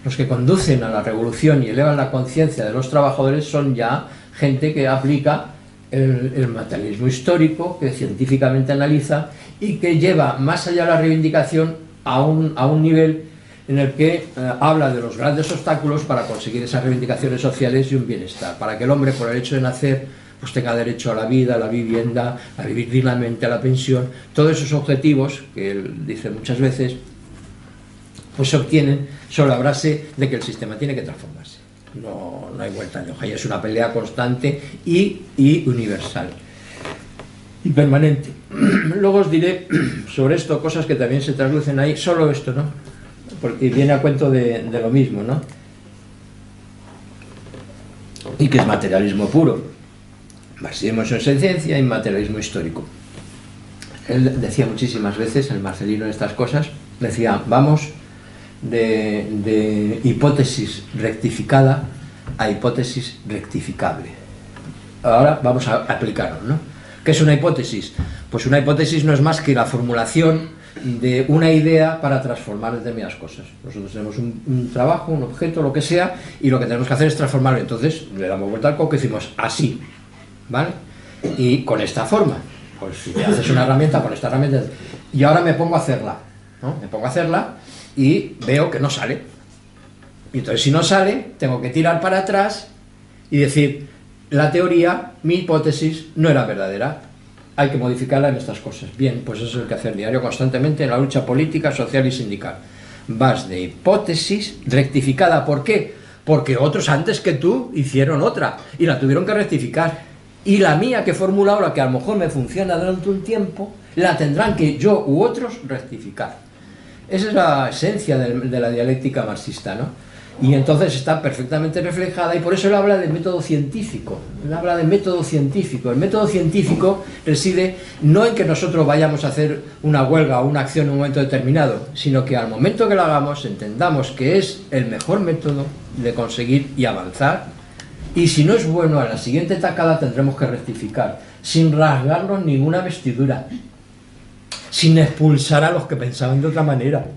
Los que conducen a la revolución y elevan la conciencia de los trabajadores son ya gente que aplica el materialismo histórico, que científicamente analiza y que lleva más allá de la reivindicación a un nivel en el que habla de los grandes obstáculos para conseguir esas reivindicaciones sociales y un bienestar, para que el hombre, por el hecho de nacer, pues tenga derecho a la vida, a la vivienda, a vivir dignamente, a la pensión. Todos esos objetivos, que él dice muchas veces, pues se obtienen sobre la base de que el sistema tiene que transformarse. No hay vuelta de hoja, y es una pelea constante y universal y permanente. Luego os diré sobre esto cosas que también se traslucen ahí, solo esto, ¿no? Porque viene a cuento de lo mismo, ¿no? Y que es materialismo puro. Marxismo en su esencia y materialismo histórico. Él decía muchísimas veces, el Marcelino, en estas cosas, decía, vamos de hipótesis rectificada a hipótesis rectificable. Ahora vamos a aplicarlo, ¿no? ¿Qué es una hipótesis? Pues una hipótesis no es más que la formulación de una idea para transformar determinadas cosas. Nosotros tenemos un trabajo, un objeto, lo que sea, y lo que tenemos que hacer es transformarlo. Entonces le damos vuelta al coco y decimos así, ¿vale? Y con esta forma. Pues si haces una herramienta, con esta herramienta, y ahora me pongo a hacerla, ¿no? Me pongo a hacerla y veo que no sale. Y entonces, si no sale, tengo que tirar para atrás y decir, la teoría, mi hipótesis, no era verdadera. Hay que modificarla en estas cosas. Bien, pues eso es el quehacer diario constantemente en la lucha política, social y sindical. Vas de hipótesis rectificada. ¿Por qué? Porque otros antes que tú hicieron otra y la tuvieron que rectificar. Y la mía que he formulado, la que a lo mejor me funciona durante un tiempo, la tendrán que yo u otros rectificar. Esa es la esencia de la dialéctica marxista, ¿no? Y entonces está perfectamente reflejada, y por eso él habla del método científico. Él habla del método científico. El método científico reside no en que nosotros vayamos a hacer una huelga o una acción en un momento determinado, sino que al momento que lo hagamos entendamos que es el mejor método de conseguir y avanzar, y si no es bueno, a la siguiente tacada tendremos que rectificar, sin rasgarnos ninguna vestidura, sin expulsar a los que pensaban de otra manera,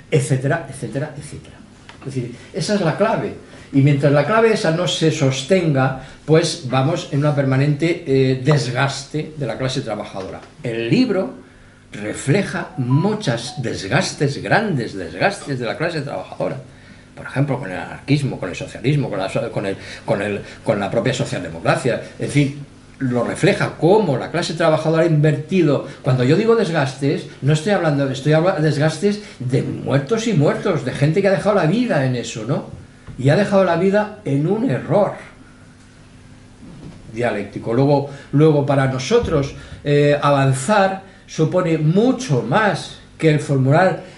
etcétera, etcétera, etcétera. Es decir, esa es la clave, y mientras la clave esa no se sostenga, pues vamos en una permanente desgaste de la clase trabajadora. El libro refleja muchos desgastes, grandes desgastes de la clase trabajadora. Por ejemplo, con el anarquismo, con el socialismo, con la propia socialdemocracia. Es decir, lo refleja cómo la clase trabajadora ha invertido. Cuando yo digo desgastes, no estoy hablando de desgastes de muertos y muertos, de gente que ha dejado la vida en eso, ¿no? Y ha dejado la vida en un error dialéctico. Luego para nosotros avanzar supone mucho más que el formular.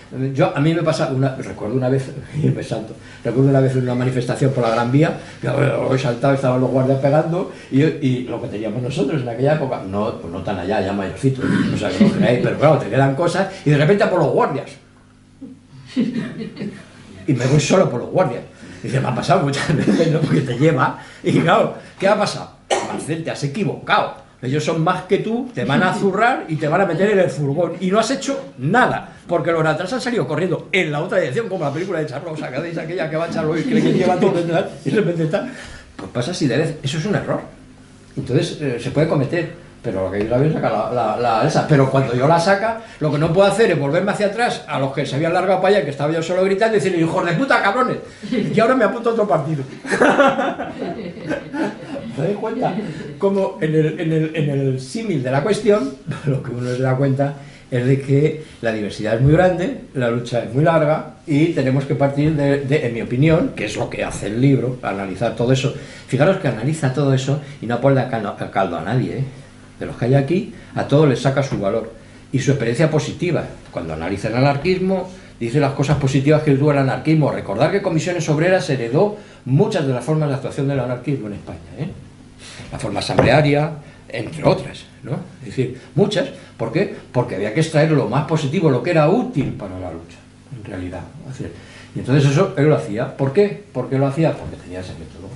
A mí me pasa, recuerdo una vez en una manifestación por la Gran Vía, yo he saltado, estaban los guardias pegando, y lo que teníamos nosotros en aquella época, pues no tan allá, ya mayorcitos, o sea, que no creáis, pero claro, te quedan cosas, y de repente a por los guardias. Y me voy solo por los guardias. Y dice, me ha pasado muchas veces, ¿no? Porque te lleva, y claro, ¿qué ha pasado? Marcel, te has equivocado. Ellos son más que tú, te van a zurrar y te van a meter en el furgón. Y no has hecho nada, porque los de atrás han salido corriendo en la otra dirección, como la película de Charlotte, ¿sabéis? Aquella que va Charlotte y cree que lleva todo detrás, y de repente está. Pues pasa así de vez. Eso es un error. Entonces se puede cometer, pero lo que yo la veo es sacar esa. Pero cuando yo la saca, lo que no puedo hacer es volverme hacia atrás a los que se habían largado para allá, que estaba yo solo gritando, y decirle, hijos de puta, cabrones, y ahora me apunto a otro partido. ¿Te das cuenta? Como en el símil de la cuestión, lo que uno se da cuenta es de que la diversidad es muy grande, la lucha es muy larga, y tenemos que partir en mi opinión, que es lo que hace el libro, analizar todo eso. Fijaros que analiza todo eso y no pone caldo a nadie, ¿eh? De los que hay aquí, a todos les saca su valor y su experiencia positiva. Cuando analiza el anarquismo, dice las cosas positivas que tuvo el anarquismo. Recordar que Comisiones Obreras heredó muchas de las formas de actuación del anarquismo en España, ¿eh? La forma asamblearia, entre otras, ¿no? Es decir, muchas. ¿Por qué? Porque había que extraer lo más positivo, lo que era útil para la lucha, en realidad. Es decir, y entonces eso él lo hacía. ¿Por qué? ¿Por qué lo hacía? Porque tenía ese método.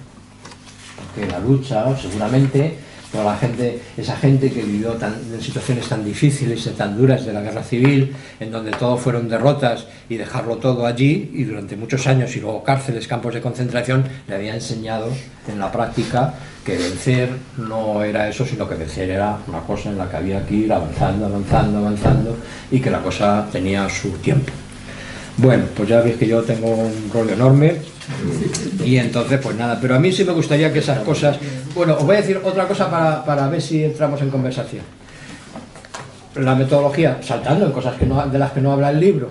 Porque la lucha, seguramente, toda la gente, esa gente que vivió en situaciones tan difíciles y tan duras de la guerra civil, en donde todo fueron derrotas y dejarlo todo allí, y durante muchos años, y luego cárceles, campos de concentración, le había enseñado en la práctica que vencer no era eso, sino que vencer era una cosa en la que había que ir avanzando, y que la cosa tenía su tiempo. Bueno, pues ya veis que yo tengo un rollo enorme, y entonces pues nada, pero a mí sí me gustaría que esas cosas. Bueno, os voy a decir otra cosa para ver si entramos en conversación. La metodología, saltando en cosas de las que no habla el libro,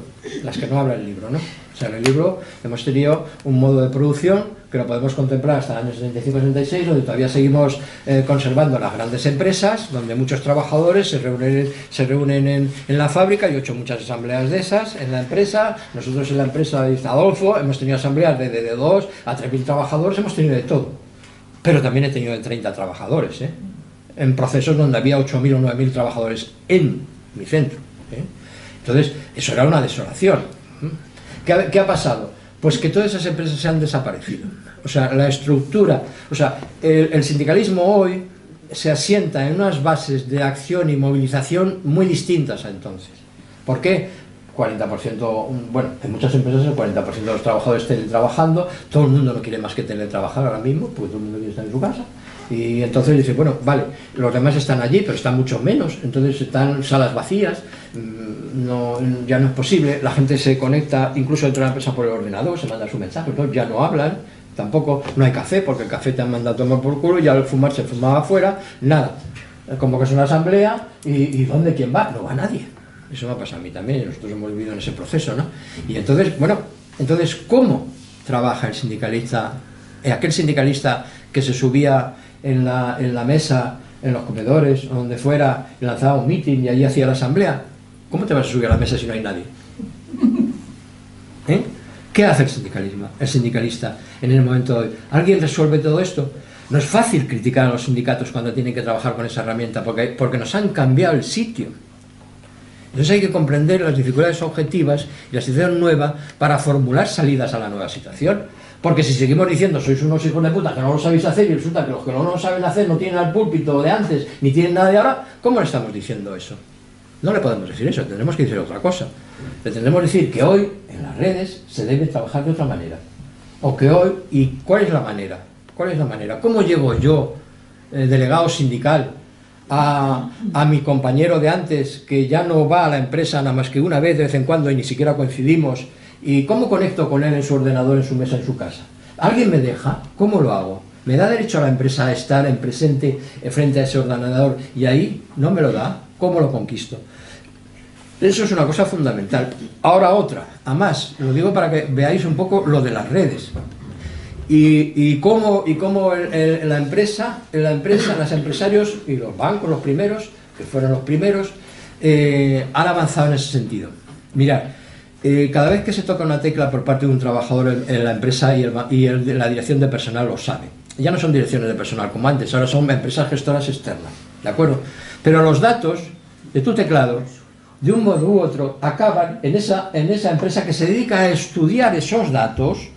¿no? O sea, en el libro hemos tenido un modo de producción que lo podemos contemplar hasta el año 75-76, donde todavía seguimos conservando las grandes empresas, donde muchos trabajadores se reúnen en la fábrica. Yo he hecho muchas asambleas de esas en la empresa. Nosotros en la empresa de Adolfo hemos tenido asambleas de 2 a 3.000 trabajadores, hemos tenido de todo. Pero también he tenido de 30 trabajadores, ¿eh? En procesos donde había 8.000 o 9.000 trabajadores en mi centro, ¿eh? Entonces, eso era una desolación. ¿Qué ha pasado? Pues que todas esas empresas se han desaparecido. O sea, la estructura, o sea, el sindicalismo hoy se asienta en unas bases de acción y movilización muy distintas a entonces. ¿Por qué? 40%, bueno, en muchas empresas el 40% de los trabajadores teletrabajando, todo el mundo no quiere más que teletrabajar ahora mismo, porque todo el mundo quiere estar en su casa. Y entonces dice, bueno, vale, los demás están allí, pero están mucho menos, entonces están salas vacías, ya no es posible, la gente se conecta incluso dentro de la empresa por el ordenador, se manda su mensaje, ¿no? Ya no hablan, tampoco, no hay café, porque el café te han mandado a tomar por culo, y al fumar se fumaba afuera, nada. Como que es una asamblea, y ¿dónde quién va? No va nadie. Eso me ha pasado a mí también, y nosotros hemos vivido en ese proceso, ¿no? Y entonces, bueno, ¿cómo trabaja el sindicalista? Aquel sindicalista que se subía en la mesa, en los comedores, o donde fuera, y lanzaba un meeting y allí hacía la asamblea. ¿Cómo te vas a subir a la mesa si no hay nadie? ¿Eh? ¿Qué hace el sindicalista en el momento de hoy? ¿Alguien resuelve todo esto? No es fácil criticar a los sindicatos cuando tienen que trabajar con esa herramienta, porque nos han cambiado el sitio. Entonces hay que comprender las dificultades objetivas y la situación nueva para formular salidas a la nueva situación. Porque si seguimos diciendo, sois unos hijos de puta que no lo sabéis hacer, y resulta que los que no lo saben hacer no tienen al púlpito de antes, ni tienen nada de ahora, ¿cómo le estamos diciendo eso? No le podemos decir eso, tendremos que decir otra cosa. Le tendremos que decir que hoy, en las redes, se debe trabajar de otra manera. O que hoy, ¿y cuál es la manera? ¿Cuál es la manera? ¿Cómo llego yo, delegado sindical, a mi compañero de antes, que ya no va a la empresa nada más que una vez de vez en cuando y ni siquiera coincidimos, y cómo conecto con él en su ordenador, en su mesa, en su casa? ¿Alguien me deja? ¿Cómo lo hago? ¿Me da derecho a la empresa a estar en presente frente a ese ordenador y ahí no me lo da? ¿Cómo lo conquisto? Eso es una cosa fundamental. Ahora otra, además, lo digo para que veáis un poco lo de las redes. Y cómo la empresa, los empresarios y los bancos, los primeros, que fueron los primeros, han avanzado en ese sentido. Mirad, cada vez que se toca una tecla por parte de un trabajador en la empresa y la dirección de personal lo sabe. Ya no son direcciones de personal como antes, ahora son empresas gestoras externas, ¿de acuerdo? Pero los datos de tu teclado, de un modo u otro, acaban en esa empresa que se dedica a estudiar esos datos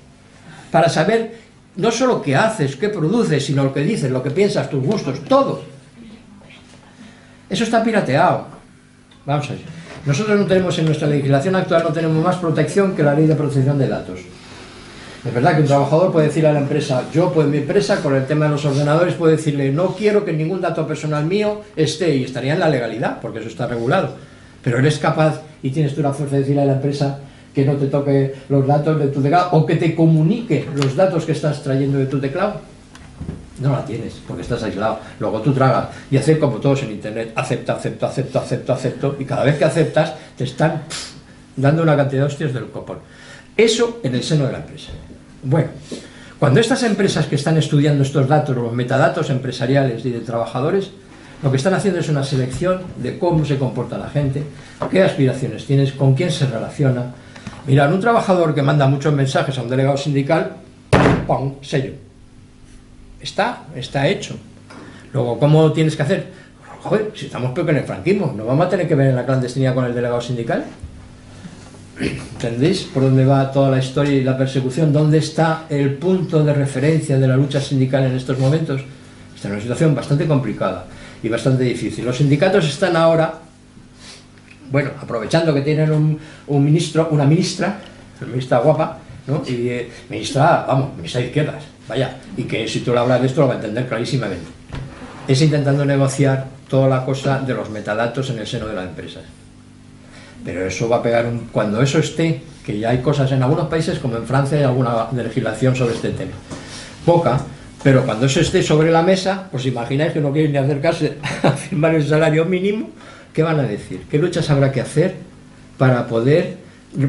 para saber no solo qué haces, qué produces, sino lo que dices, lo que piensas, tus gustos, todo. Eso está pirateado. Vamos a ver. Nosotros no tenemos, en nuestra legislación actual, no tenemos más protección que la ley de protección de datos. Es verdad que un trabajador puede decirle a la empresa, yo pues mi empresa, con el tema de los ordenadores, puede decirle, no quiero que ningún dato personal mío esté, y estaría en la legalidad, porque eso está regulado. Pero eres capaz, y tienes tú la fuerza de decirle a la empresa que no te toque los datos de tu teclado, o que te comunique los datos que estás trayendo de tu teclado. No la tienes, porque estás aislado. Luego tú tragas y hacer como todos en internet, acepto, y cada vez que aceptas te están dando una cantidad de hostias del copón. Eso en el seno de la empresa. Bueno, cuando estas empresas que están estudiando estos datos, los metadatos empresariales y de trabajadores, lo que están haciendo es una selección de cómo se comporta la gente, qué aspiraciones tienes, con quién se relaciona. Mirad, un trabajador que manda muchos mensajes a un delegado sindical, ¡pum!, sello. Está hecho. Luego, ¿cómo tienes que hacer? Joder, si estamos peor que en el franquismo, ¿nos vamos a tener que ver en la clandestinidad con el delegado sindical? ¿Entendéis por dónde va toda la historia y la persecución? ¿Dónde está el punto de referencia de la lucha sindical en estos momentos? Está en una situación bastante complicada y bastante difícil. Los sindicatos están ahora, bueno, aprovechando que tienen un ministro, una ministra guapa, ¿no? Y ministra de izquierdas, vaya, y que si tú le hablas de esto lo va a entender clarísimamente. Es intentando negociar toda la cosa de los metadatos en el seno de las empresas. Pero eso va a pegar cuando eso esté, que ya hay cosas en algunos países, como en Francia, hay alguna legislación sobre este tema. Poca, pero cuando eso esté sobre la mesa, pues imagináis que no quieren ni acercarse a firmar el salario mínimo, ¿qué van a decir? ¿Qué luchas habrá que hacer para poder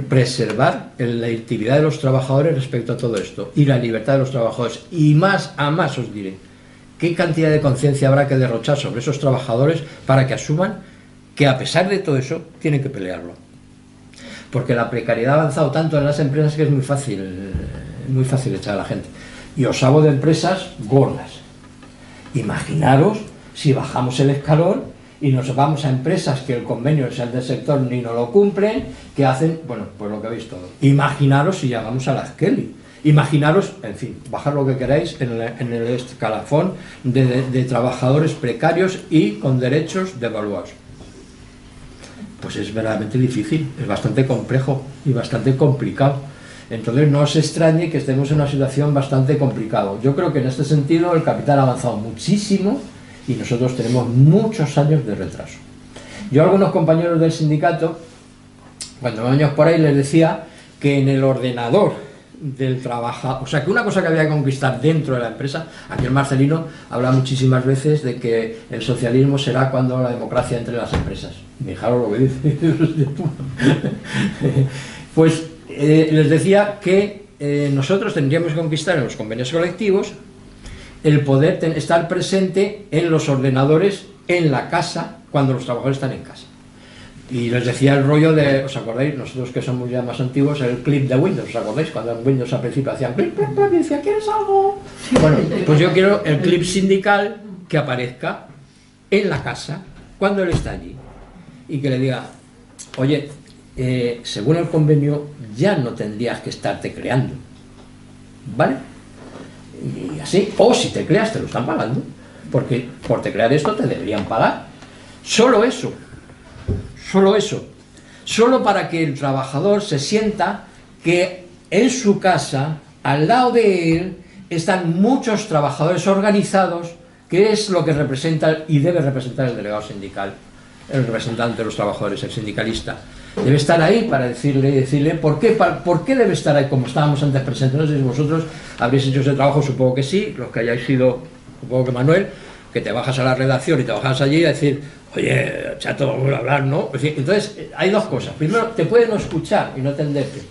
preservar la actividad de los trabajadores respecto a todo esto? Y la libertad de los trabajadores. Y más a más os diré, ¿qué cantidad de conciencia habrá que derrochar sobre esos trabajadores para que asuman que a pesar de todo eso tienen que pelearlo? Porque la precariedad ha avanzado tanto en las empresas que es muy fácil echar a la gente. Y os hablo de empresas gordas. Imaginaros si bajamos el escalón y nos vamos a empresas que el convenio es el del sector ni no lo cumplen, que hacen, bueno, pues lo que veis todo. Imaginaros si llegamos a las Kelly. Imaginaros, en fin, bajar lo que queráis en el escalafón de trabajadores precarios y con derechos devaluados. Pues es verdaderamente difícil, es bastante complejo y bastante complicado. Entonces no os extrañe que estemos en una situación bastante complicada. Yo creo que en este sentido el capital ha avanzado muchísimo y nosotros tenemos muchos años de retraso. Yo a algunos compañeros del sindicato, cuando me años por ahí, les decía que en el ordenador del trabajo, o sea, que una cosa que había que conquistar dentro de la empresa, aquí el Marcelino habla muchísimas veces de que el socialismo será cuando la democracia entre en las empresas. Fijaros lo que dice. Pues les decía que nosotros tendríamos que conquistar en los convenios colectivos el poder estar presente en los ordenadores en la casa cuando los trabajadores están en casa. Y les decía el rollo de, ¿os acordáis? Nosotros que somos ya más antiguos, el clip de Windows, ¿os acordáis? Cuando en Windows al principio hacían clip, y decía, ¿quieres algo? Bueno, pues yo quiero el clip sindical que aparezca en la casa cuando él está allí y que le diga, oye, según el convenio ya no tendrías que estarte creando, ¿vale? Y así, o si te creas te lo están pagando, porque por teclear esto te deberían pagar. Solo eso, solo para que el trabajador se sienta que en su casa, al lado de él, están muchos trabajadores organizados ¿Qué es lo que representa y debe representar el delegado sindical? El representante de los trabajadores, el sindicalista. Debe estar ahí para decirle ¿por qué debe estar ahí como estábamos antes presentes? No sé si vosotros habréis hecho ese trabajo, supongo que sí, los que hayáis sido, supongo que Manuel, que te bajas a la redacción y te bajas allí a decir, oye, chato, vamos a hablar, ¿no? Entonces, hay dos cosas. Primero, te puede no escuchar y no entenderte,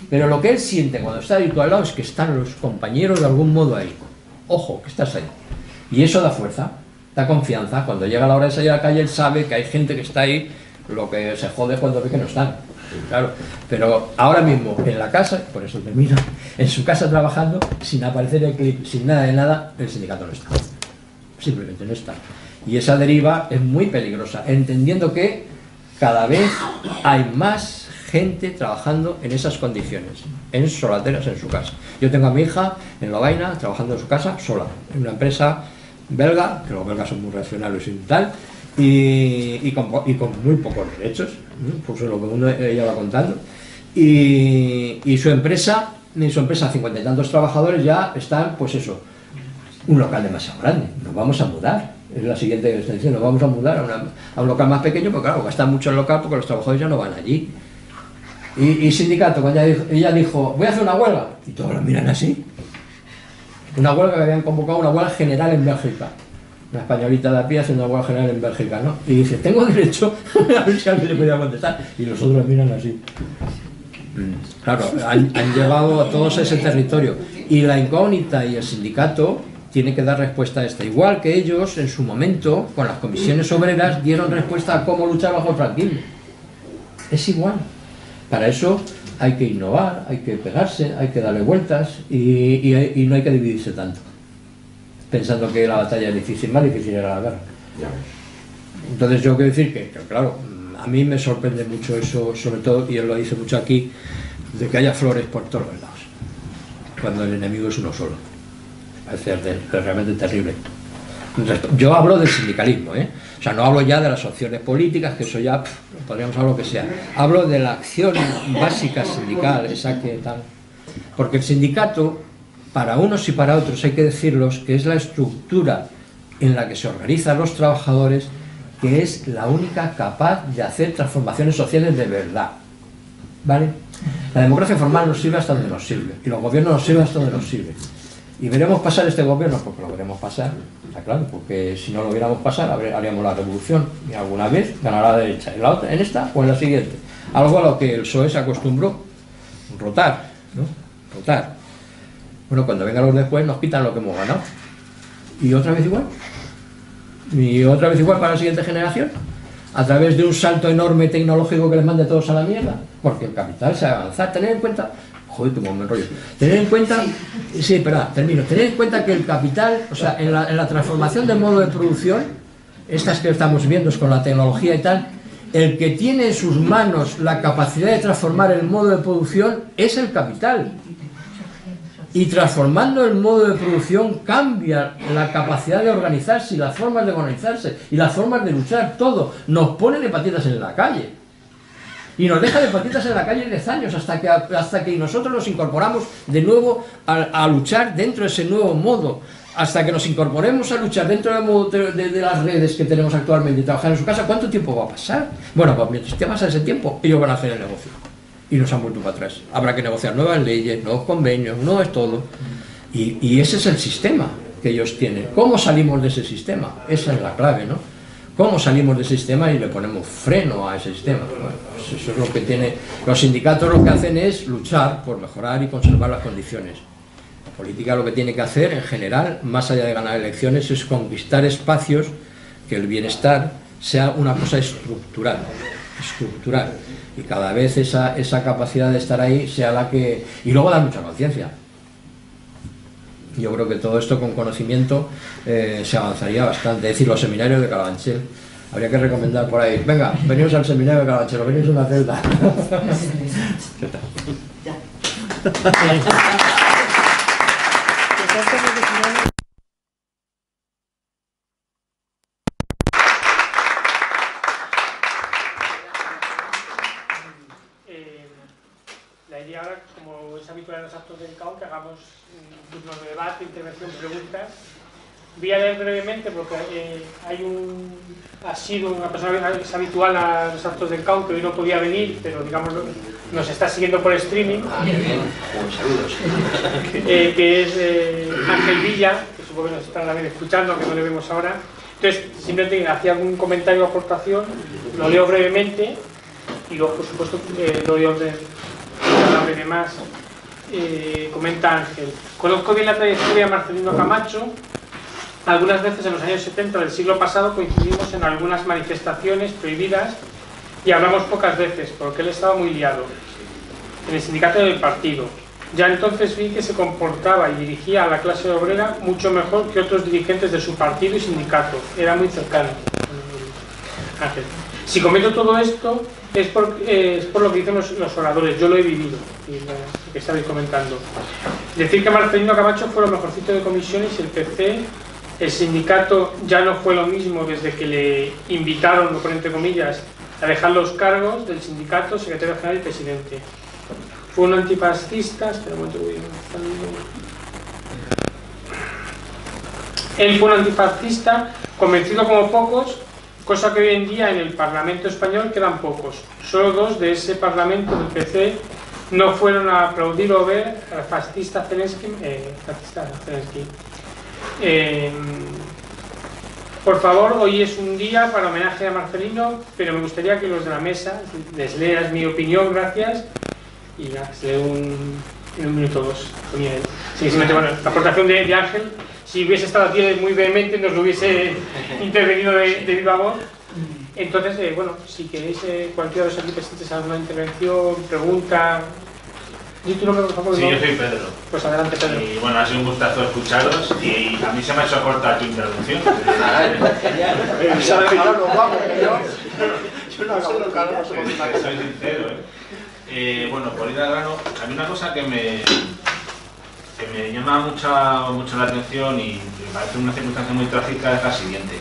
pero lo que él siente cuando está ahí tú al lado es que están los compañeros de algún modo ahí. Ojo, que estás ahí. Y eso da fuerza, da confianza. Cuando llega la hora de salir a la calle, él sabe que hay gente que está ahí. Lo que se jode es cuando ve que no están, claro. Pero ahora mismo en la casa, por eso termino, en su casa trabajando, sin aparecer el clip, sin nada de nada, el sindicato no está. Simplemente no está. Y esa deriva es muy peligrosa, entendiendo que cada vez hay más gente trabajando en esas condiciones, en solateras en su casa. Yo tengo a mi hija en Lovaina trabajando en su casa sola, en una empresa belga, que los belgas son muy racionales y tal, y con muy pocos derechos, por eso lo que ella va contando, y su empresa, 50 y tantos trabajadores, ya están, pues eso, un local demasiado grande. Nos vamos a mudar, es la siguiente extensión, nos vamos a mudar a un local más pequeño, porque claro, gasta mucho el local porque los trabajadores ya no van allí. Y sindicato, cuando ella dijo, voy a hacer una huelga, y todos la miran así, una huelga que habían convocado, una huelga general en Bélgica. Una españolita de a pie haciendo una huelga general en Bélgica, ¿no? Y dice, tengo derecho, a ver si alguien le podía contestar. Y los otros la miran así. Claro, han llevado a todos a ese territorio. Y la incógnita y el sindicato tienen que dar respuesta a esta. Igual que ellos, en su momento, con las comisiones obreras, dieron respuesta a cómo luchar bajo el franquismo. Es igual. Para eso hay que innovar, hay que pegarse, hay que darle vueltas y no hay que dividirse tanto, pensando que la batalla es difícil, más difícil era la guerra. Entonces yo quiero decir que claro, a mí me sorprende mucho eso, sobre todo, y él lo dice mucho aquí, de que haya flores por todos los lados, cuando el enemigo es uno solo. Parece realmente terrible. Yo hablo del sindicalismo, o sea, no hablo ya de las opciones políticas, que eso ya podríamos hablar lo que sea. Hablo de la acción básica sindical, esa que tal. Porque el sindicato, para unos y para otros, hay que decirlos, que es la estructura en la que se organizan los trabajadores, que es la única capaz de hacer transformaciones sociales de verdad. ¿Vale? La democracia formal nos sirve hasta donde nos sirve, y los gobiernos nos sirven hasta donde nos sirven. ¿Y veremos pasar este gobierno? Porque lo veremos pasar, está claro, porque si no lo viéramos pasar, haríamos la revolución, y alguna vez ganará la derecha, en la otra, en esta o en la siguiente. Algo a lo que el PSOE se acostumbró, rotar, ¿no? Rotar. Bueno, cuando vengan los después nos quitan lo que hemos ganado. Y otra vez igual. Y otra vez igual para la siguiente generación. A través de un salto enorme tecnológico que les mande todos a la mierda. Porque el capital se va a avanzar. Tener en cuenta... Joder, tu me enrollo. Tener en cuenta... Sí, espera, termino. Tener en cuenta que el capital, o sea, en la transformación del modo de producción, estas que estamos viendo es con la tecnología y tal, el que tiene en sus manos la capacidad de transformar el modo de producción es el capital. Y transformando el modo de producción cambia la capacidad de organizarse y las formas de organizarse y las formas de luchar, todo. Nos pone de patitas en la calle. Y nos deja de patitas en la calle 10 años hasta que nosotros nos incorporamos de nuevo a luchar dentro de ese nuevo modo. Hasta que nos incorporemos a luchar dentro del modo de las redes que tenemos actualmente y trabajar en su casa, ¿cuánto tiempo va a pasar? Bueno, pues mientras te pasa ese tiempo, ellos van a hacer el negocio. Y nos han vuelto para atrás. Habrá que negociar nuevas leyes, nuevos convenios, no es todo. Y ese es el sistema que ellos tienen. ¿Cómo salimos de ese sistema? Esa es la clave, ¿no? ¿Cómo salimos de ese sistema y le ponemos freno a ese sistema? Bueno, pues eso es lo que tiene... Los sindicatos lo que hacen es luchar por mejorar y conservar las condiciones. La política lo que tiene que hacer, en general, más allá de ganar elecciones, es conquistar espacios que el bienestar sea una cosa estructural. Y cada vez esa capacidad de estar ahí sea la que... Y luego dar mucha conciencia. Yo creo que todo esto con conocimiento se avanzaría bastante. Es decir, los seminarios de Carabanchel, habría que recomendar por ahí, venga, venimos al seminario de Carabanchel, venimos a una celda. ¿Qué tal? La idea ahora, como es habitual en los actos del CAO, que hagamos turnos de debate, intervención, preguntas. voy a leer brevemente porque ha sido una persona que es habitual a los actos del CAU, que hoy no podía venir, pero digamos nos está siguiendo por streaming. Saludos. Que es Ángel Villa, que supongo que nos está también escuchando, aunque no le vemos ahora. Entonces, simplemente hacía algún comentario o aportación, lo leo brevemente y luego, por supuesto, doy orden a la más. Comenta Ángel: conozco bien la trayectoria de Marcelino Camacho. Algunas veces en los años 70 del siglo pasado coincidimos en algunas manifestaciones prohibidas y hablamos pocas veces porque él estaba muy liado en el sindicato del partido. Ya entonces vi que se comportaba y dirigía a la clase obrera mucho mejor que otros dirigentes de su partido y sindicato. Era muy cercano. Ángel: si comento todo esto es por lo que dicen los oradores, yo lo he vivido, lo que estabais comentando. Decir que Marcelino Camacho fue lo mejorcito de comisiones y el PC, el sindicato ya no fue lo mismo desde que le invitaron, lo pongo entre comillas, a dejar los cargos del sindicato, secretario general y presidente. Fue un antifascista, espera un momento, él fue un antifascista convencido como pocos, cosa que hoy en día en el Parlamento español quedan pocos. Solo 2 de ese Parlamento del PC no fueron a aplaudir o ver al fascista Zelensky. Por favor, hoy es un día para homenaje a Marcelino, pero me gustaría que los de la mesa les leas mi opinión, gracias. Y nada, se lee en un minuto o dos. Sí, bueno, la aportación de Ángel, si hubiese estado aquí muy vehemente, nos lo hubiese intervenido de viva voz. Entonces, bueno, si queréis cualquiera de los aquí presentes alguna intervención, pregunta. ¿Y tu nombre, por favor? Sí, yo soy Pedro. Pues adelante, Pedro. Y bueno, ha sido un gustazo escucharos y a mí se me ha hecho corta tu intervención. Soy sincero, bueno, por ir al grano, a mí una cosa que me llama mucho la atención y me parece una circunstancia muy trágica es la siguiente.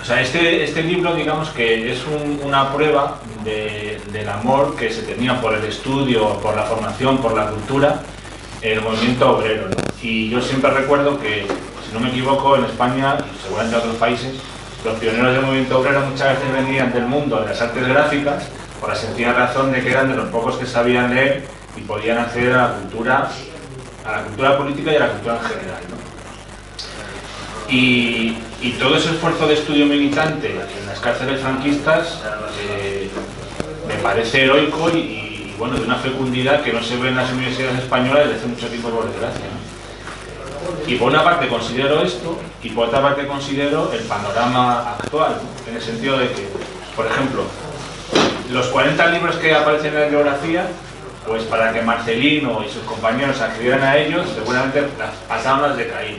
Este libro, digamos que es una prueba del amor que se tenía por el estudio, por la formación, por la cultura, el movimiento obrero, ¿no? Y yo siempre recuerdo que, si no me equivoco, en España y seguramente en otros países, los pioneros del movimiento obrero muchas veces venían del mundo de las artes gráficas por la sencilla razón de que eran de los pocos que sabían leer y podían acceder a la cultura política y a la cultura en general, ¿no? Y todo ese esfuerzo de estudio militante en las cárceles franquistas me parece heroico y bueno, de una fecundidad que no se ve en las universidades españolas desde hace mucho tiempo, por desgracia, ¿no? Y por una parte considero esto y por otra parte considero el panorama actual, ¿no? En el sentido de que, por ejemplo, los 40 libros que aparecen en la bibliografía, pues para que Marcelino y sus compañeros accedieran a ellos, seguramente pasaban las de Caín.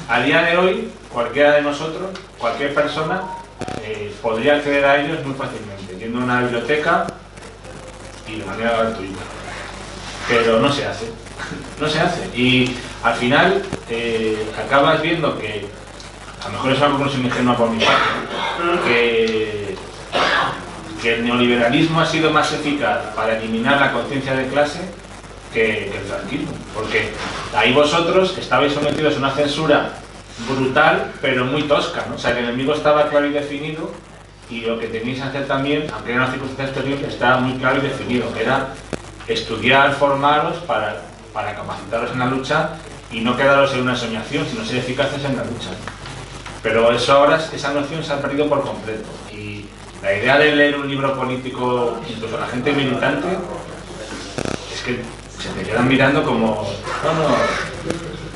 A día de hoy, cualquiera de nosotros, cualquier persona, podría acceder a ellos muy fácilmente, yendo a una biblioteca y de manera gratuita. Pero no se hace, no se hace. Y al final acabas viendo que, a lo mejor es una conclusión ingenua por mi parte, que el neoliberalismo ha sido más eficaz para eliminar la conciencia de clase que el franquismo, porque ahí vosotros estabais sometidos a una censura brutal pero muy tosca, ¿no? O sea, el enemigo estaba claro y definido y lo que teníais que hacer también, aunque era una circunstancia exterior, estaba muy claro y definido, que era estudiar, formaros para capacitaros en la lucha y no quedaros en una soñación, sino ser eficaces en la lucha. Pero eso ahora, esa noción se ha perdido por completo y la idea de leer un libro político, incluso la gente militante, es que se te quedan mirando como,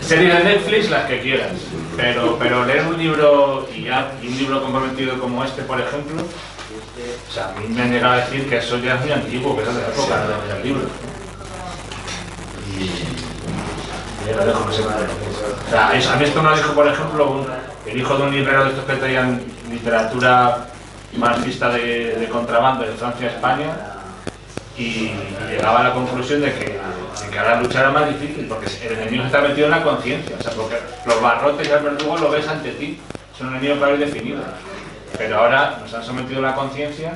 series de Netflix, las que quieras, pero leer un libro y un libro comprometido como este, por ejemplo, o sea, a mí me han llegado a decir que eso ya es muy antiguo, que es de la época del libro. Y ya lo dejo, no sé nada. O sea, a mí esto me lo dijo, por ejemplo, el hijo de un librero de estos que traían literatura marxista de contrabando de Francia a España, y llegaba a la conclusión de que ahora luchar era más difícil porque el enemigo está metido en la conciencia, o sea, porque los barrotes y el verdugo lo ves ante ti, son un enemigo claro y definido, pero ahora nos han sometido a la conciencia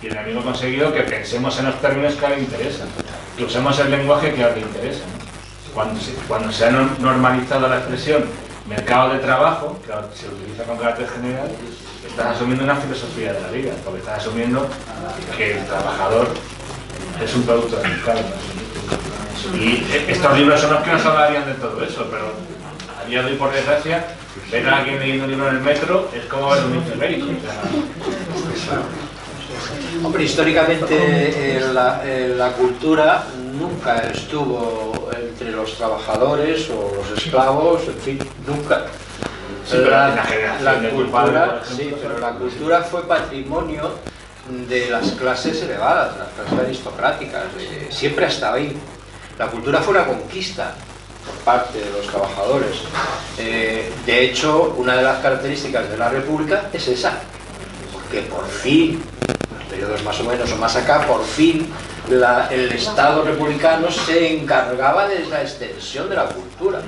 y el enemigo ha conseguido que pensemos en los términos que a él le interesan, que usemos el lenguaje que a él le interesa, ¿no? cuando se ha normalizado la expresión mercado de trabajo, que se utiliza con carácter general, estás asumiendo una filosofía de la vida, porque estás asumiendo que el trabajador es un producto del mercado. Y estos libros son los que nos hablarían de todo eso, pero a día de hoy, por desgracia, ver a alguien leyendo un libro en el metro es como ver un infibérico. Hombre, históricamente la cultura nunca estuvo entre los trabajadores o los esclavos, en fin, nunca. Sí, pero la generación de tu padre, por ejemplo, sí, pero la cultura fue patrimonio de las clases elevadas, las clases aristocráticas, siempre ha estado ahí. La cultura fue una conquista por parte de los trabajadores. De hecho, una de las características de la República es esa, porque por fin, en los periodos más o menos o más acá, por fin el Estado republicano se encargaba de la extensión de la cultura.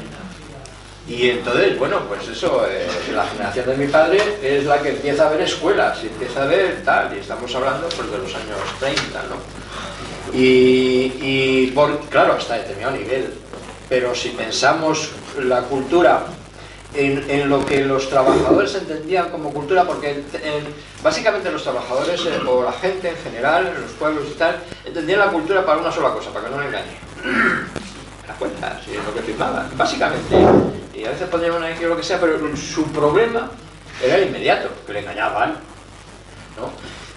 Y entonces, bueno, pues eso, la generación de mi padre es la que empieza a ver escuelas, y empieza a ver tal, y estamos hablando pues de los años 30, ¿no? Claro, hasta determinado nivel. Pero si pensamos la cultura en lo que los trabajadores entendían como cultura, porque básicamente los trabajadores o la gente en general, en los pueblos y tal, entendían la cultura para una sola cosa, para que no le engañe. La cuenta, sí, es lo que firmaban, básicamente. Y a veces ponían una X o lo que sea, pero su problema era el inmediato, que le engañaban, ¿no?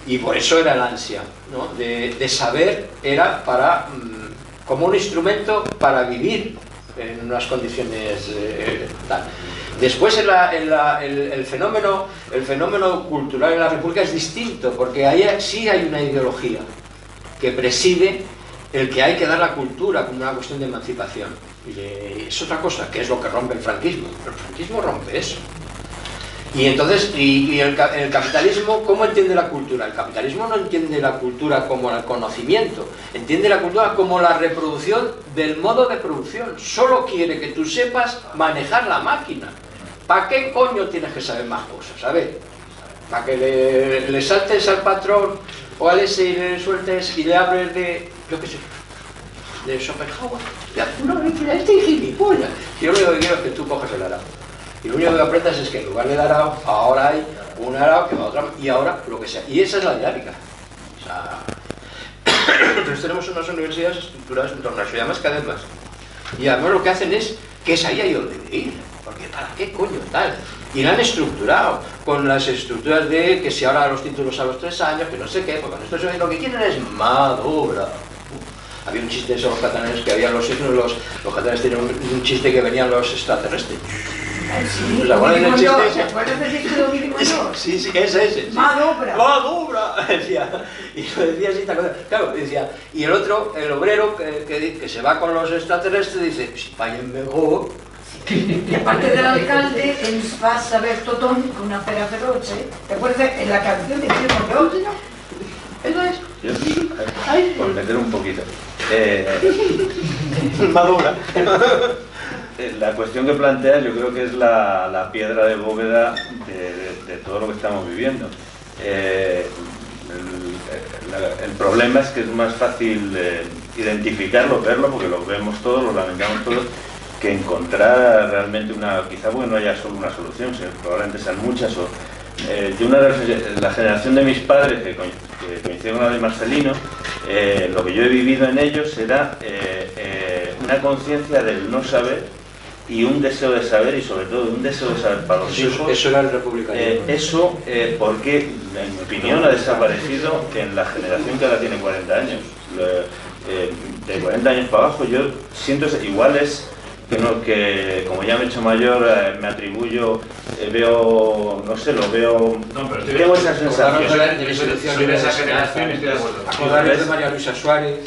Y por eso era el ansia, ¿no? De saber, era para como un instrumento para vivir en unas condiciones tal. Después el fenómeno cultural en la República es distinto, porque ahí sí hay una ideología que preside el que hay que dar la cultura como una cuestión de emancipación. Y es otra cosa, que es lo que rompe el franquismo. El franquismo rompe eso. Y entonces, el capitalismo, ¿cómo entiende la cultura? El capitalismo no entiende la cultura como el conocimiento, entiende la cultura como la reproducción del modo de producción. Solo quiere que tú sepas manejar la máquina. ¿Para qué coño tienes que saber más cosas? A ver, para que le saltes al patrón o al ese y le sueltes y le abres de, yo qué sé, de Schopenhauer. Ya, no, este gilipollas. Yo lo único que quiero es que tú coges el arado. Y lo único que aprendas es que en lugar del arao, ahora hay un arao que va a otra, y ahora lo que sea. Y esa es la dinámica. O sea, nosotros tenemos unas universidades estructuradas en torno a eso, y además cada vez más. Y además lo que hacen es que es ahí donde ir. Porque ¿para qué coño tal? Y la han estructurado con las estructuras de que si ahora los títulos a los 3 años, que no sé qué, porque con esto lo que quieren es madura. Había un chiste de esos catalanes que habían los catalanes tienen un chiste que venían los extraterrestres. Sí, ¿Te acuerdas del chiste ese? ¿Te acuerdas del chiste de mínimo yo? Sí, sí, ese. Sí. ¡Madura! Decía, y lo decía así, claro, decía, y el otro, el obrero que se va con los extraterrestres, dice, si vayan mejor. Y aparte del alcalde, ens fa saber tothom que una pera feroce. ¿Te acuerdas en la canción de Mínimo yo? Eso es. Yo, por meter un poquito. Madura. La cuestión que planteas yo creo que es la piedra de bóveda de todo lo que estamos viviendo. El problema es que es más fácil identificarlo, verlo, porque lo vemos todos, lo lamentamos todos, que encontrar realmente quizá porque no haya solo una solución, sino probablemente sean muchas. La generación de mis padres, que coincide con la de Marcelino, lo que yo he vivido en ellos era una conciencia del no saber y un deseo de saber, y sobre todo un deseo de saber para los hijos. Eso era el republicanismo. Porque, en mi opinión, ha desaparecido en la generación que ahora tiene 40 años. De 40 años para abajo, yo siento igual es que como ya me he hecho mayor, me atribuyo, veo, no sé, lo veo, no, pero tengo esa sensación. Soy de esa generación y estoy de acuerdo. Acordaros de María Luisa Suárez,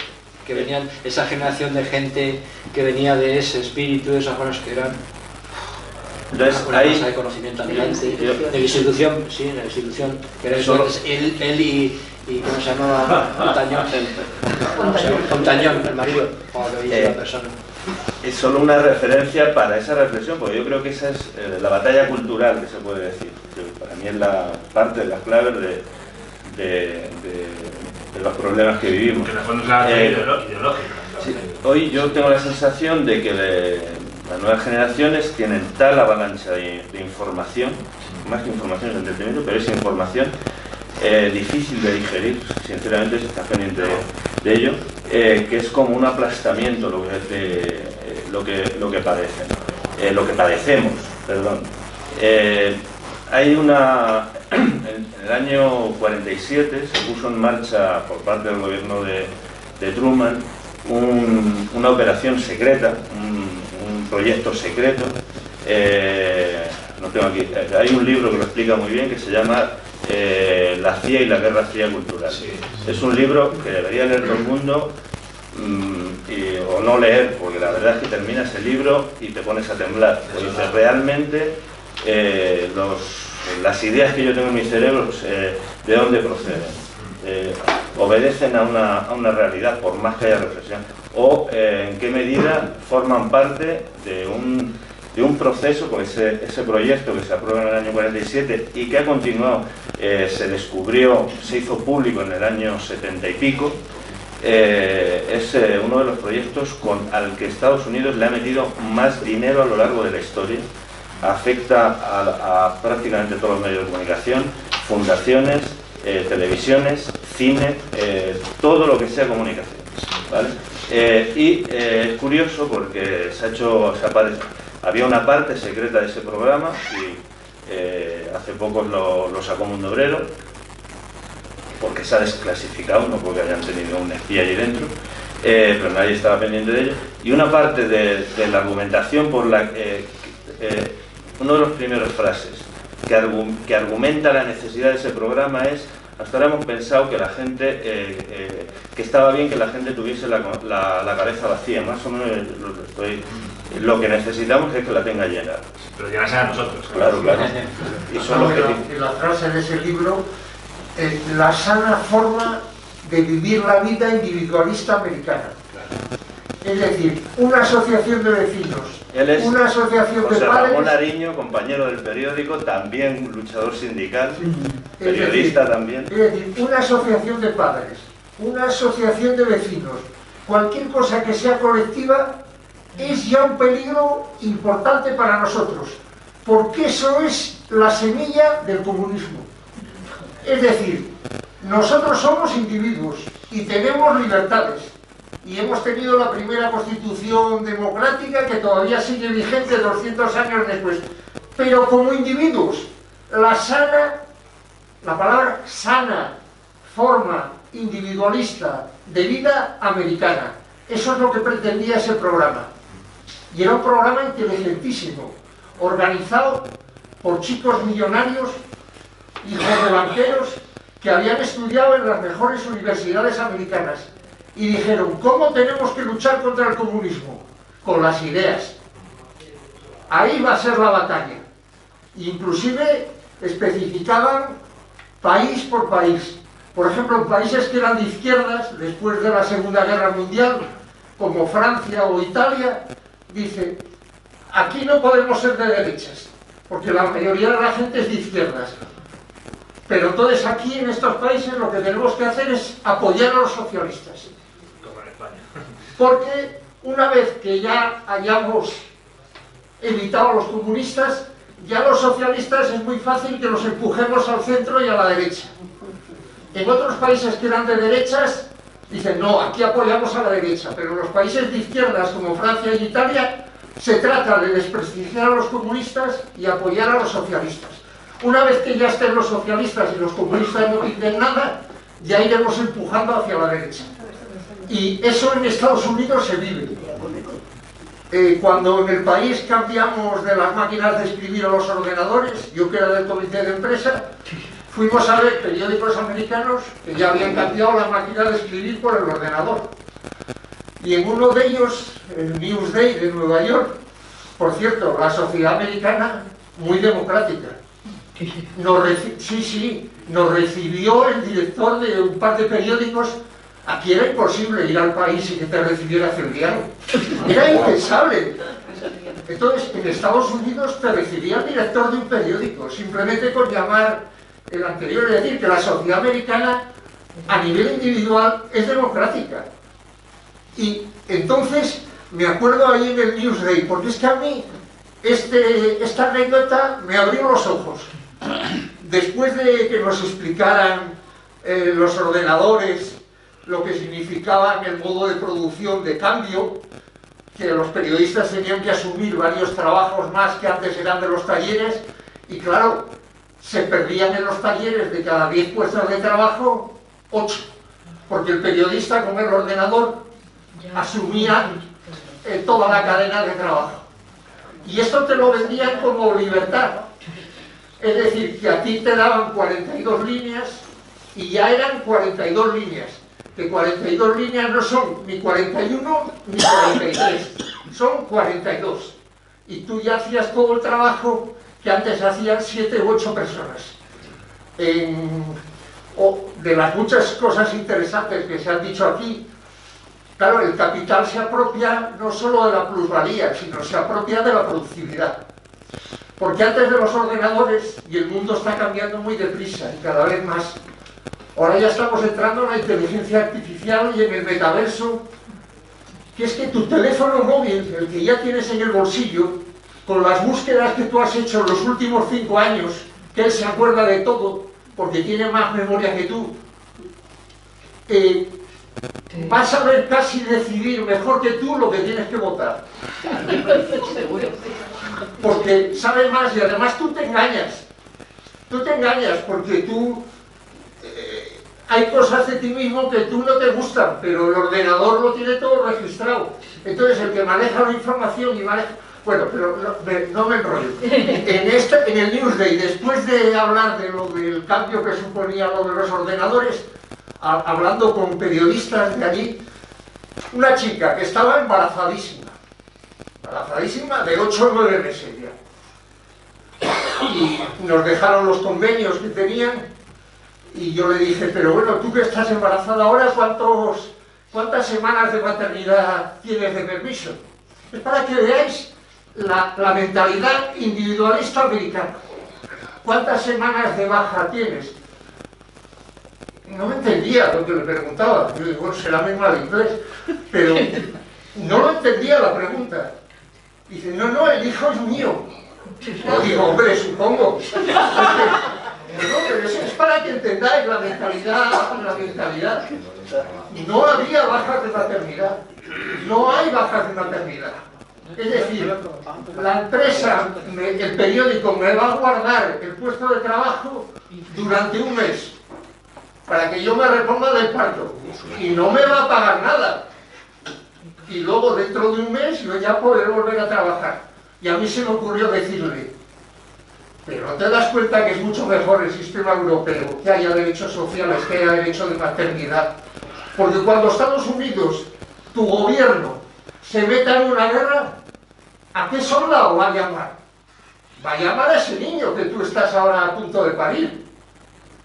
que venían, esa generación de gente que venía de ese espíritu, de esas cosas que eran una masa de conocimiento andante, de la institución, sí, en la institución, que era eso, él y ¿cómo se llamaba? Montañón, el marido, la persona. Es solo una referencia para esa reflexión, porque yo creo que esa es la batalla cultural que se puede decir. Para mí es la parte de las claves de los problemas que vivimos. Que en el fondo es la batalla ideológica. Sí, hoy yo tengo la sensación de que las nuevas generaciones tienen tal avalancha de información, más que información es entretenimiento, pero es información difícil de digerir, sinceramente si estás pendiente de ello, que es como un aplastamiento lo que padecen, lo que padecemos, perdón. Hay una... En el año 47 se puso en marcha por parte del gobierno de Truman una operación secreta, un proyecto secreto. No tengo aquí, hay un libro que lo explica muy bien que se llama La CIA y la Guerra Fría Cultural. Sí. Es un libro que debería leer todo el mundo o no leer, porque la verdad es que terminas el libro y te pones a temblar. Porque realmente las ideas que yo tengo en mi cerebro, ¿de dónde proceden? ¿Obedecen a una realidad, por más que haya reflexión? ¿O en qué medida forman parte de un proceso, con ese proyecto que se aprueba en el año 47 y que ha continuado, se descubrió, se hizo público en el año 70 y pico? Es uno de los proyectos al que Estados Unidos le ha metido más dinero a lo largo de la historia. Afecta a prácticamente todos los medios de comunicación, fundaciones, televisiones, cine, todo lo que sea comunicación, ¿vale? Es curioso porque había una parte secreta de ese programa y hace poco lo sacó Mundo Obrero, porque se ha desclasificado, no porque hayan tenido un espía allí dentro, pero nadie estaba pendiente de ello. Y una parte de la argumentación por la uno de los primeros frases que argumenta la necesidad de ese programa es: hasta ahora hemos pensado que la gente, que estaba bien que la gente tuviese la cabeza vacía, más o menos lo que necesitamos es que la tenga llena. Pero llenarse a nosotros. Claro. Y son los que la frase de ese libro, la sana forma de vivir la vida individualista americana. Es decir, una asociación de vecinos, una asociación de José padres... Ramón Ariño, compañero del periódico, también luchador sindical, periodista también. Es decir, una asociación de padres, una asociación de vecinos, cualquier cosa que sea colectiva es ya un peligro importante para nosotros, porque eso es la semilla del comunismo. Es decir, nosotros somos individuos y tenemos libertades. Y hemos tenido la primera constitución democrática que todavía sigue vigente 200 años después. Pero como individuos, la palabra sana, forma individualista de vida americana, eso es lo que pretendía ese programa. Y era un programa inteligentísimo, organizado por chicos millonarios, hijos de banqueros, que habían estudiado en las mejores universidades americanas. Y dijeron: ¿cómo tenemos que luchar contra el comunismo? Con las ideas. Ahí va a ser la batalla. Inclusive especificaban país por país. Por ejemplo, en países que eran de izquierdas, después de la Segunda Guerra Mundial, como Francia o Italia, dice: aquí no podemos ser de derechas, porque la mayoría de la gente es de izquierdas. Pero entonces aquí, en estos países, lo que tenemos que hacer es apoyar a los socialistas. Porque una vez que ya hayamos evitado a los comunistas, ya los socialistas es muy fácil que los empujemos al centro y a la derecha. En otros países que eran de derechas, dicen: no, aquí apoyamos a la derecha. Pero en los países de izquierdas, como Francia y Italia, se trata de desprestigiar a los comunistas y apoyar a los socialistas. Una vez que ya estén los socialistas y los comunistas no dicen nada, ya iremos empujando hacia la derecha. Y eso en Estados Unidos se vive. Cuando en el país cambiamos de las máquinas de escribir a los ordenadores, yo que era del comité de empresa, fuimos a ver periódicos americanos que ya habían cambiado la máquina de escribir por el ordenador. Y en uno de ellos, el Newsday de Nueva York, por cierto, la sociedad americana, muy democrática, nos recibió el director de un par de periódicos. Aquí era imposible ir al país y que te recibiera Cerviano. Era impensable. Entonces, en Estados Unidos te recibía el director de un periódico, simplemente con llamar el anterior. Es decir, que la sociedad americana, a nivel individual, es democrática. Y entonces me acuerdo ahí en el Newsday, porque es que a mí esta anécdota me abrió los ojos. Después de que nos explicaran los ordenadores, lo que significaban el modo de producción de cambio, que los periodistas tenían que asumir varios trabajos más que antes eran de los talleres, y claro, se perdían en los talleres de cada 10 puestos de trabajo, 8, porque el periodista con el ordenador asumía toda la cadena de trabajo. Y esto te lo vendían como libertad. Es decir, que a ti te daban 42 líneas y ya eran 42 líneas. Que 42 líneas no son ni 41 ni 43, son 42. Y tú ya hacías todo el trabajo que antes hacían 7 u 8 personas. De las muchas cosas interesantes que se han dicho aquí, claro, el capital se apropia no solo de la plusvalía, sino se apropia de la productividad. Porque antes de los ordenadores, y el mundo está cambiando muy deprisa y cada vez más, ahora ya estamos entrando en la inteligencia artificial y en el metaverso, que es que tu teléfono móvil, el que ya tienes en el bolsillo, con las búsquedas que tú has hecho en los últimos 5 años, que él se acuerda de todo, porque tiene más memoria que tú, vas a ver casi decidir mejor que tú lo que tienes que votar. Porque sabe más y además tú te engañas. Tú te engañas porque tú... hay cosas de ti mismo que tú no te gustan, pero el ordenador lo tiene todo registrado. Entonces el que maneja la información y maneja... Bueno, pero no me enrollo. En el Newsday, después de hablar de lo del cambio que suponía lo de los ordenadores, hablando con periodistas de allí, una chica que estaba embarazadísima de 8 o 9 meses ya. Y nos dejaron los convenios que tenían y yo le dije, pero bueno, tú que estás embarazada ahora, ¿cuántas semanas de maternidad tienes de permiso? Es para que veáis la mentalidad individualista americana. ¿Cuántas semanas de baja tienes? No me entendía lo que le preguntaba. Yo digo, bueno, será muy mal inglés, pero no lo entendía la pregunta. Dice, no, el hijo es mío. Yo digo, hombre, supongo. No, pero eso es para que entendáis la mentalidad. No había bajas de maternidad. No hay bajas de maternidad. Es decir, la empresa, el periódico me va a guardar el puesto de trabajo durante un mes para que yo me reponga del parto y no me va a pagar nada. Y luego dentro de un mes yo ya podré volver a trabajar. Y a mí se me ocurrió decirle, pero ¿no te das cuenta que es mucho mejor el sistema europeo, que haya derechos sociales, que haya derecho de maternidad? Porque cuando Estados Unidos, tu gobierno, se meta en una guerra, ¿a qué soldado va a llamar? Va a llamar a ese niño que tú estás ahora a punto de parir.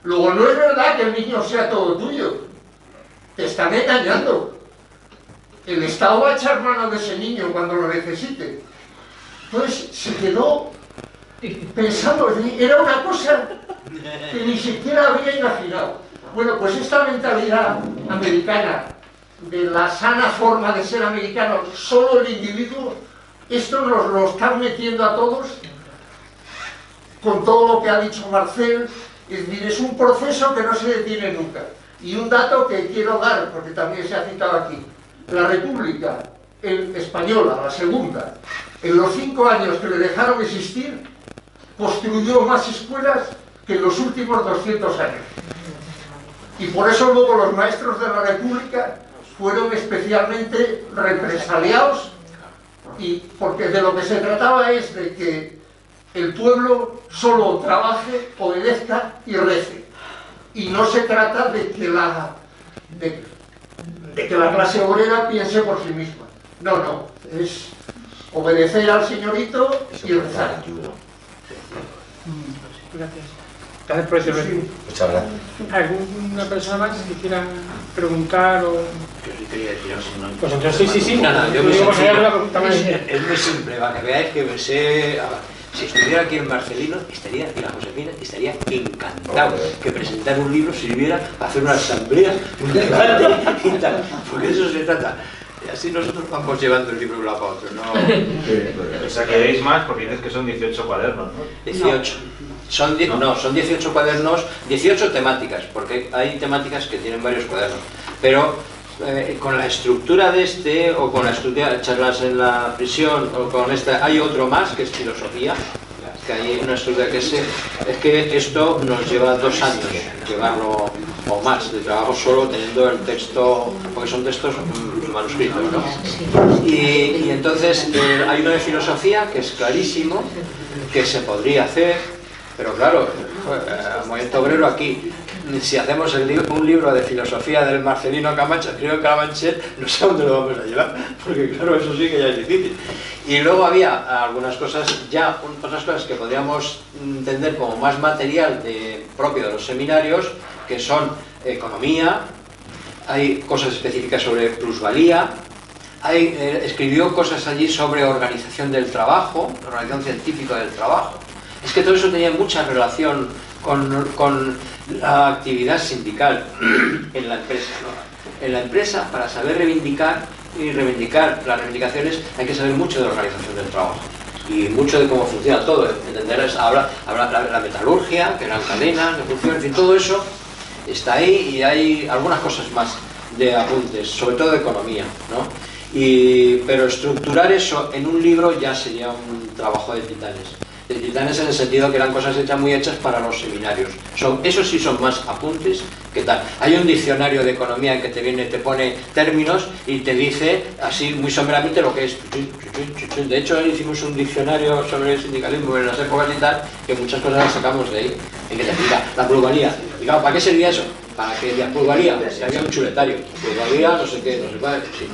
Luego no es verdad que el niño sea todo tuyo. Te están engañando. El Estado va a echar mano de ese niño cuando lo necesite. Entonces se quedó pensando, era una cosa que ni siquiera había imaginado. Bueno, pues esta mentalidad americana, de la sana forma de ser americano, solo el individuo, esto nos lo están metiendo a todos con todo lo que ha dicho Marcel. Es decir, es un proceso que no se detiene nunca. Y un dato que quiero dar, porque también se ha citado aquí, la República Española, la segunda, en los 5 años que le dejaron existir, construyó más escuelas que en los últimos 200 años. Y por eso luego los maestros de la República fueron especialmente represaliados, y porque de lo que se trataba es de que el pueblo solo trabaje, obedezca y rece. Y no se trata de que la clase obrera piense por sí misma. No, es obedecer al señorito y rezar. Gracias. Gracias por ese resumen. Muchas gracias. ¿Alguna persona más que quiera preguntar o...? Yo sí quería deciros una... Pues entonces sí. No, yo me me es muy simple, para que veáis que si estuviera aquí en Marcelino, estaría, y la Josefina, estaría encantado que presentar un libro sirviera para hacer una asamblea, un debate y tal, porque de eso se trata. Y así nosotros vamos llevando el libro de un lado para otro, ¿no? O sea, que veis más porque dices que son 18 cuadernos, ¿no? 18. Son 18 cuadernos, 18 temáticas, porque hay temáticas que tienen varios cuadernos. Pero con la estructura de este, o con la estructura de charlas en la prisión, o con esta, hay otro más que es filosofía, que hay una estructura que es que esto nos lleva 2 años llevarlo, o más, de trabajo solo teniendo el texto, porque son textos manuscritos, ¿no? Y entonces hay uno de filosofía que es clarísimo, que se podría hacer, pero claro, movimiento obrero aquí, si hacemos un libro de filosofía del Marcelino Camacho, escrito en Carabanchel, no sé a dónde lo vamos a llevar, porque claro, eso sí que ya es difícil. Y luego había algunas cosas, otras cosas que podríamos entender como más material propio de los seminarios, que son economía, hay cosas específicas sobre plusvalía, escribió cosas allí sobre organización del trabajo, organización científica del trabajo. Es que todo eso tenía mucha relación con la actividad sindical en la empresa, ¿no? En la empresa, para saber reivindicar las reivindicaciones, hay que saber mucho de la organización del trabajo y mucho de cómo funciona todo. Entender, habla la metalurgia, que eran cadenas de función, en fin, todo eso está ahí, y hay algunas cosas más de apuntes, sobre todo de economía, ¿no? Pero estructurar eso en un libro ya sería un trabajo de titanes. De titanes en el sentido que eran cosas muy hechas para los seminarios. Esos sí son más apuntes que tal. Hay un diccionario de economía que te pone términos y te dice así muy someramente lo que es. De hecho, hicimos un diccionario sobre el sindicalismo en las épocas y tal, que muchas cosas las sacamos de ahí, en que te explica la plusvalía. Y claro, ¿para qué servía eso? Para que la plusvalía, si había un chuletario, plusvalía, no sé qué, no sé cuál, sí.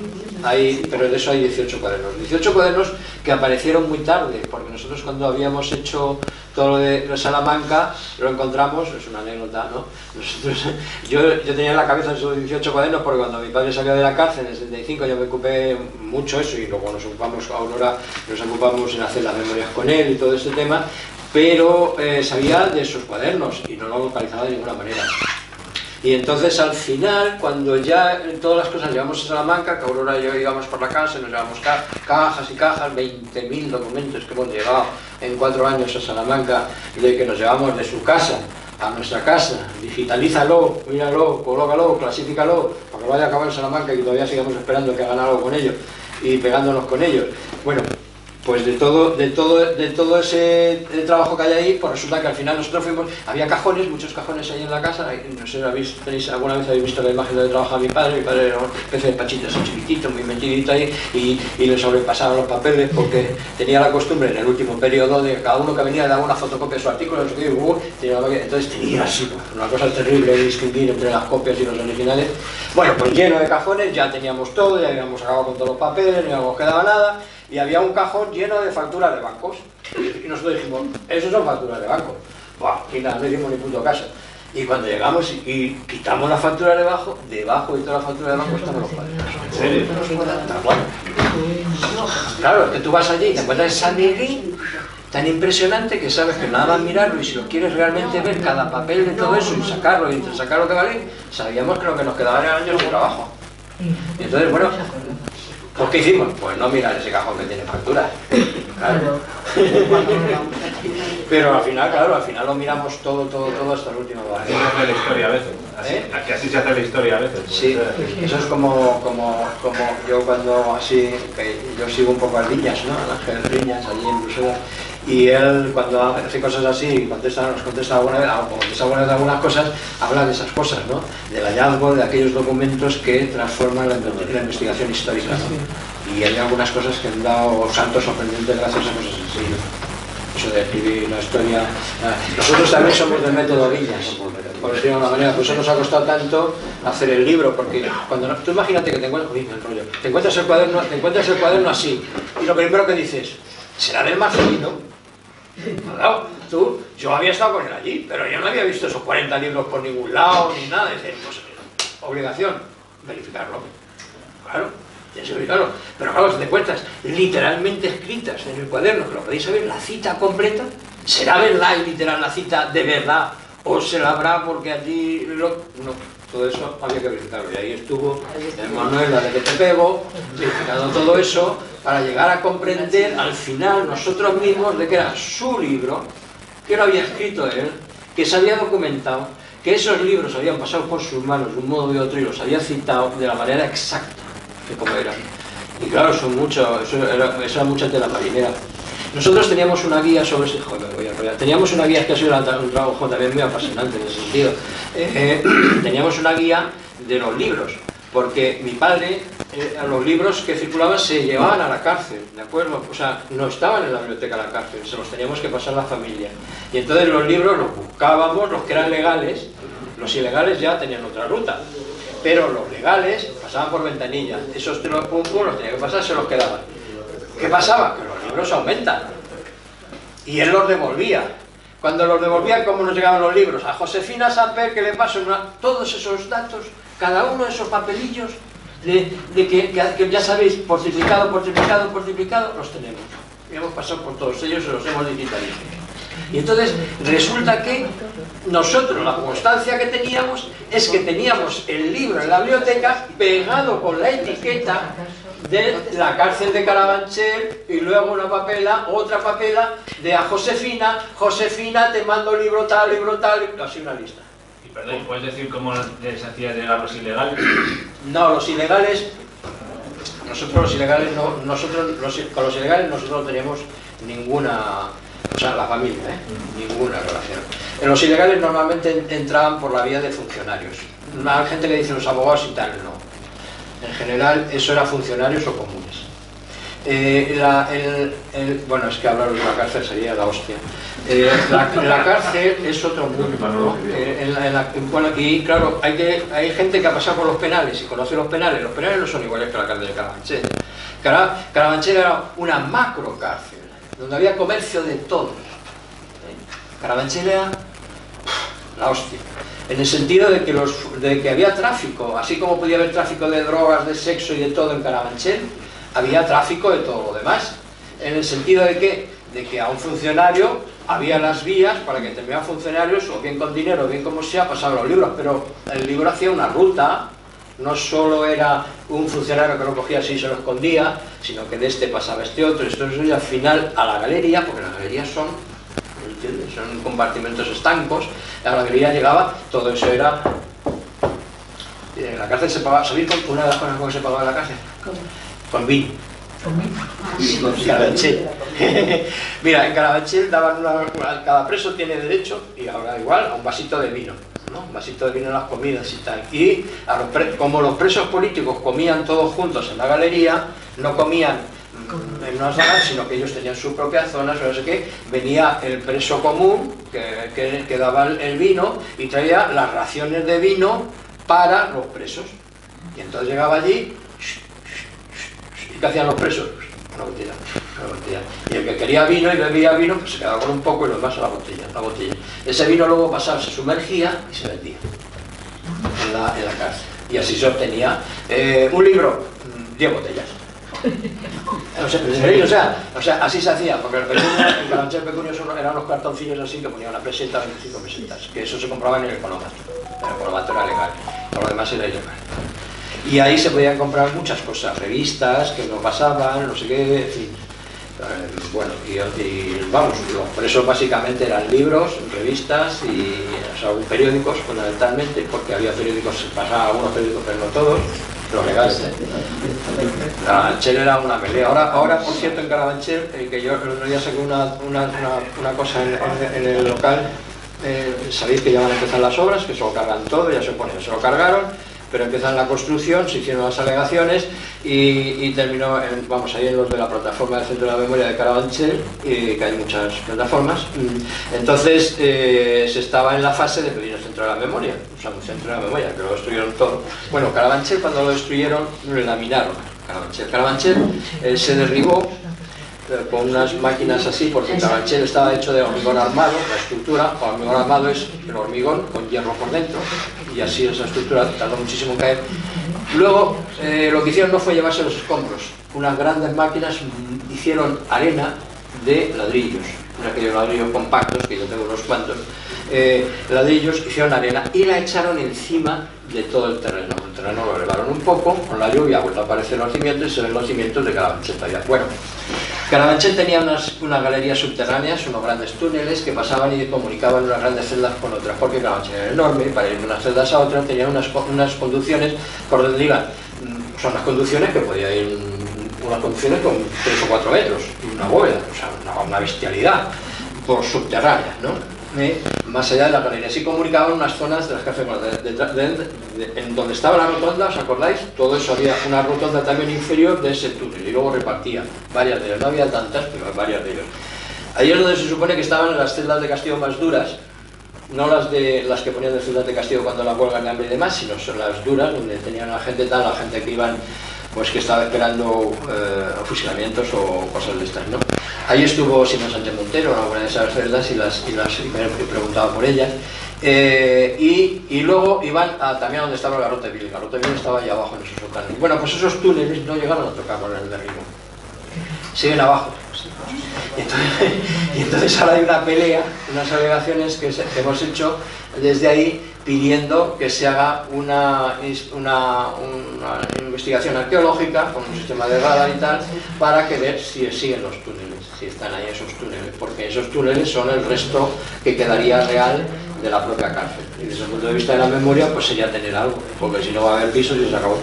Pero de eso hay 18 cuadernos. 18 cuadernos que aparecieron muy tarde, porque nosotros cuando habíamos hecho todo lo de Salamanca, lo encontramos, es una anécdota, ¿no? Yo tenía en la cabeza esos 18 cuadernos porque cuando mi padre salió de la cárcel en el 75 yo me ocupé mucho eso, y luego nos ocupamos, Aurora, nos ocupamos en hacer las memorias con él y todo este tema, pero sabía de esos cuadernos y no lo localizaba de ninguna manera. Y entonces al final, cuando ya todas las cosas llevamos a Salamanca, que Aurora y yo íbamos por la casa, nos llevamos cajas y cajas, 20.000 documentos que hemos llevado en 4 años a Salamanca, de que nos llevamos de su casa a nuestra casa, digitalízalo, míralo, colócalo, clasifícalo, para que vaya a acabar en Salamanca y todavía sigamos esperando que hagan algo con ellos y pegándonos con ellos. Bueno, pues de todo ese trabajo que hay ahí, pues resulta que al final nosotros había cajones, muchos cajones ahí en la casa, no sé si alguna vez habéis visto la imagen de trabajo de mi padre era un especie de pachito así chiquitito, muy metidito ahí, y le sobrepasaban los papeles porque tenía la costumbre en el último periodo de cada uno que venía le daba una fotocopia de su artículo, entonces tenía así, una cosa terrible de distinguir entre las copias y los originales. Bueno, pues lleno de cajones, ya teníamos todo, ya habíamos acabado con todos los papeles, no nos quedaba nada. Y había un cajón lleno de facturas de bancos. Y nosotros dijimos, esos son facturas de bancos. Buah, y nada, no hicimos ni puto caso. Y cuando llegamos y quitamos la factura debajo de toda la factura de banco estaban los cuadernos. ¿En serio? Claro, que tú vas allí y te encuentras esa negrita tan impresionante que sabes que nada más mirarlo, y si lo quieres realmente ver cada papel de todo eso y sacarlo y sacar lo que vale, sabíamos que lo que nos quedaba eran años de trabajo. Y entonces, bueno, ¿pues qué hicimos? Pues no mirar ese cajón que tiene factura. Claro. Pero al final lo miramos todo hasta el último bar. Así se hace la historia a veces. Así se hace la historia a veces. Sí, eso es como yo cuando yo sigo un poco a Viñas, ¿no? A Ángel Viñas, allí en Bruselas. Y él, cuando hace cosas así, nos contesta alguna vez de algunas cosas, habla de esas cosas, ¿no? Del hallazgo de aquellos documentos que transforman la investigación histórica, ¿no? Y hay algunas cosas que han dado saltos sorprendentes gracias a cosas así, ¿no? Eso de escribir la historia. Nosotros también somos del método Viñas, por decirlo de una manera, por eso nos ha costado tanto hacer el libro, porque cuando tú imagínate que te encuentras el cuaderno así, y lo primero que dices, será del Marcelino. Claro, yo había estado con él allí, pero yo no había visto esos 40 libros por ningún lado, ni nada. Pues, obligación, verificarlo. Claro, tienes que verificarlo. Pero claro, si te encuentras literalmente escritas en el cuaderno, que lo podéis saber, la cita completa, ¿será verdad y literal la cita de verdad? o se la habrá porque allí no, todo eso había que verificarlo. Y ahí estuvo Manuel, la de que te pego, verificando todo eso para llegar a comprender al final nosotros mismos de que era su libro, que lo había escrito él, que se había documentado, que esos libros habían pasado por sus manos de un modo u otro y los había citado de la manera exacta de cómo eran. Y claro, eso era mucha tela marinera. Nosotros teníamos una guía sobre ese... Joder, me voy a enrollar. Teníamos una guía que ha sido un trabajo también muy apasionante en ese sentido. Teníamos una guía de los libros, porque mi padre, los libros que circulaban se llevaban a la cárcel, ¿de acuerdo? O sea, no estaban en la biblioteca de la cárcel, se los teníamos que pasar a la familia. Y entonces los libros los buscábamos, los que eran legales, los ilegales ya tenían otra ruta. Pero los legales pasaban por ventanilla, esos los tenía que pasar, se los quedaban. ¿Qué pasaba? Que los libros aumentan. Y él los devolvía. Cuando los devolvía, ¿cómo nos llegaban los libros? A Josefina Samper, que le paso todos esos datos, cada uno de esos papelillos, que ya sabéis, por triplicado, los tenemos. Y hemos pasado por todos ellos y los hemos digitalizado. Y entonces resulta que nosotros, la constancia que teníamos es que teníamos el libro en la biblioteca pegado con la etiqueta de la cárcel de Carabanchel y luego otra papela de a Josefina, te mando libro tal, así una lista. Y perdón, ¿puedes decir cómo les hacía llegar los ilegales? No, los ilegales, con los ilegales nosotros no teníamos ninguna, o sea, la familia, ninguna relación. Los ilegales normalmente entraban por la vía de funcionarios. Hay gente que dice los abogados y tal, no. En general, eso era funcionarios o comunes. Bueno, es que hablar de la cárcel sería la hostia. La cárcel es otro mundo, ¿no? Bueno, y claro, hay gente que ha pasado por los penales y conoce los penales. Los penales no son iguales que la cárcel de Carabanchel. Carabanchel era una macro cárcel, donde había comercio de todo. Carabanchel era la hostia. En el sentido de que había tráfico, así como podía haber tráfico de drogas, de sexo y de todo en Carabanchel, había tráfico de todo lo demás. En el sentido de que a un funcionario había las vías para que determinados funcionarios, o bien con dinero, o bien como sea, pasaban los libros, pero el libro hacía una ruta, no solo era un funcionario que lo cogía así y se lo escondía, sino que de este pasaba este otro, y al final a la galería, porque las galerías son compartimentos estancos, a la galería llegaba, todo eso era... En la cárcel se pagaba, ¿sabéis una de las cosas con que se pagaba en la cárcel? ¿Cómo? Con vino. ¿Con vino? En Carabanchel. Mira, en Carabanchel cada preso tiene derecho, y ahora igual, a un vasito de vino, ¿no? Un vasito de vino en las comidas y tal. Y como los presos políticos comían todos juntos en la galería, no comían en una sala, sino que ellos tenían su propia zona, no sé qué, venía el preso común que daba el vino y traía las raciones de vino para los presos. Y entonces llegaba allí, ¿y qué hacían los presos? Una botella. Y el que quería vino y bebía vino, pues se quedaba con un poco y lo demás a la botella. Ese vino luego pasaba, se sumergía y se vendía en la cárcel. Y así se obtenía un libro, 10 botellas. O sea, así se hacía, porque el Carabanchel pequeño eran unos cartoncillos así que ponían una peseta, 25 pesetas, que eso se compraba en el economato. El economato era legal, lo demás era ilegal. Y ahí se podían comprar muchas cosas, revistas que nos pasaban, no sé qué, en fin. Bueno, y vamos, los presos básicamente eran libros, revistas y periódicos fundamentalmente, porque había periódicos, se pasaban algunos periódicos, pero no todos. Los legales, Carabanchel era una pelea. Ahora por cierto, en Carabanchel, que yo el otro día saqué una cosa en el local, sabéis que ya van a empezar las obras, que se lo cargan todo, ya se lo cargaron, pero empiezan la construcción, se hicieron las alegaciones y terminó, vamos, ahí en los de la plataforma del Centro de la Memoria de Carabanchel, que hay muchas plataformas. Entonces se estaba en la fase de pedir el Centro de la Memoria, o sea, un Centro de la Memoria, que lo destruyeron todo. Bueno, Carabanchel, cuando lo destruyeron, lo laminaron. Carabanchel se derribó con unas máquinas así, porque Carabanchel estaba hecho de hormigón armado, la estructura, o hormigón armado es el hormigón con hierro por dentro, y así esa estructura tardó muchísimo en caer. Luego, lo que hicieron no fue llevarse los escombros, unas grandes máquinas hicieron arena de ladrillos, aquellos ladrillos compactos, que yo tengo unos cuantos, ladrillos, hicieron arena y la echaron encima de todo el terreno. El terreno lo elevaron un poco, con la lluvia ha vuelto a aparecer los cimientos y se ven los cimientos de Carabanchel todavía. Bueno, Carabanchel tenía unas galerías subterráneas, unos grandes túneles que pasaban y comunicaban unas grandes celdas con otras, porque Carabanchel era enorme y para ir de unas celdas a otras tenían unas conducciones por donde iban. Son unas conducciones que podía ir unas conducciones con 3 o 4 metros, una bóveda, o sea, una bestialidad por subterráneas, ¿no? Más allá de la galería. Así comunicaban unas zonas de las cafés, en donde estaba la rotonda, ¿os acordáis? Todo eso había una rotonda también inferior de ese túnel y luego repartía varias de ellas, no había tantas, pero varias de ellas. Ahí es donde se supone que estaban las celdas de castigo más duras, no las que ponían de celdas de castigo cuando la huelga de hambre y demás, sino son las duras, donde tenían a la gente tal, la gente que iban, pues que estaba esperando fusilamientos o cosas de estas, ¿no? Ahí estuvo Simón Sánchez Montero en alguna de esas celdas y me preguntaba por ellas. Y luego iban también a donde estaba el Garrote Vil. El Garrote Vil estaba allá abajo en esos sótanos. Bueno, pues esos túneles no llegaron a tocar con el derribo. Siguen abajo. Y entonces ahora hay una pelea, unas alegaciones que hemos hecho desde ahí pidiendo que se haga una investigación arqueológica con un sistema de radar y tal para que ver si siguen los túneles, si están ahí esos túneles, porque esos túneles son el resto que quedaría real de la propia cárcel. Y desde el punto de vista de la memoria, pues sería tener algo, porque si no va a haber pisos y se acabó.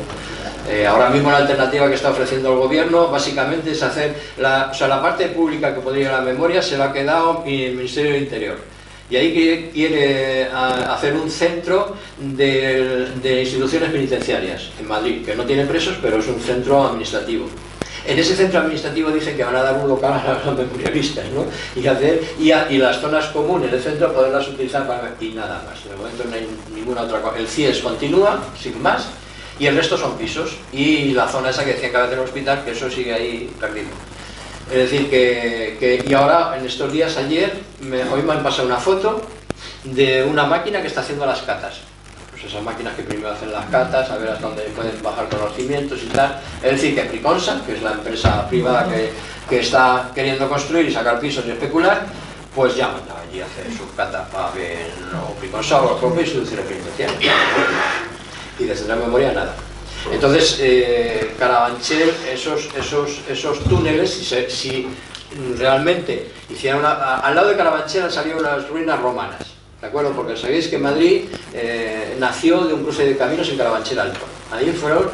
Ahora mismo la alternativa que está ofreciendo el gobierno básicamente es hacer la parte pública que podría ir a la memoria se la ha quedado el Ministerio del Interior. Y ahí quiere hacer un centro de instituciones penitenciarias en Madrid, que no tiene presos, pero es un centro administrativo. En ese centro administrativo dicen que van a dar un local a los memorialistas, ¿no? Y las zonas comunes del centro poderlas utilizar para... y nada más. De momento no hay ninguna otra cosa. El CIES continúa, sin más, y el resto son pisos. Y la zona esa que decían que había del hospital, que eso sigue ahí perdido. Es decir, y ahora, en estos días, hoy me han pasado una foto de una máquina que está haciendo las catas. Pues esas máquinas que primero hacen las catas, a ver hasta dónde pueden bajar con los cimientos y tal. Es decir, que Priconsa, que es la empresa privada que está queriendo construir y sacar pisos y especular, pues ya mandan allí a hacer sus catas para ver, o Priconsa o las propias instituciones penitenciarias. Y desde la memoria nada. Entonces, Carabanchel, esos túneles, si realmente hicieran al lado de Carabanchel han salido unas ruinas romanas, ¿de acuerdo? Porque sabéis que Madrid nació de un cruce de caminos en Carabanchel Alto. Ahí fueron,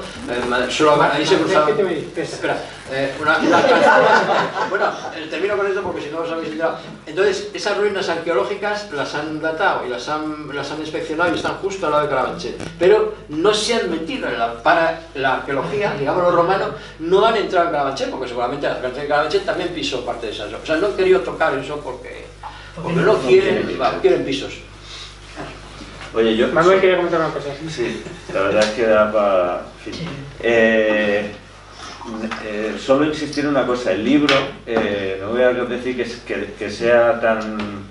ahí se cruzaban... Espera, bueno, termino con esto porque si no os habéis enterado. Entonces, esas ruinas arqueológicas las han datado y las han inspeccionado y están justo al lado de Carabanchel. Pero no se han metido para la arqueología, digamos los romanos, no han entrado en Carabanchel, porque seguramente la gente de Carabanchel también pisó parte de esas. O sea, no han querido tocar eso porque no quieren pisos. Oye, yo... Manuel quería comentar una cosa. Sí, la verdad es que da para... solo insistir en una cosa, el libro, no voy a decir que sea tan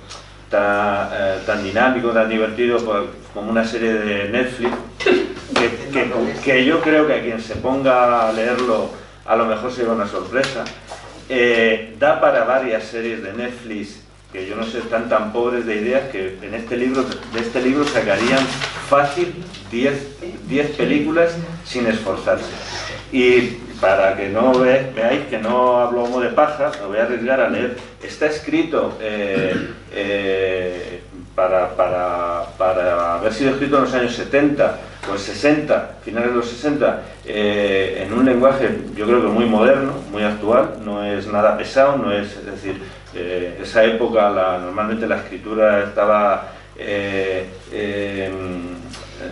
dinámico, tan divertido como una serie de Netflix, que yo creo que a quien se ponga a leerlo a lo mejor será una sorpresa. Da para varias series de Netflix que yo no sé, están tan pobres de ideas que de este libro sacarían fácil 10 películas sin esforzarse. Y para que no veáis que no hablo como de paja, me voy a arriesgar a leer. Está escrito para haber sido escrito en los años 70 o 60, finales de los 60, en un lenguaje yo creo que muy moderno, muy actual, no es nada pesado, no es decir, esa época normalmente la escritura estaba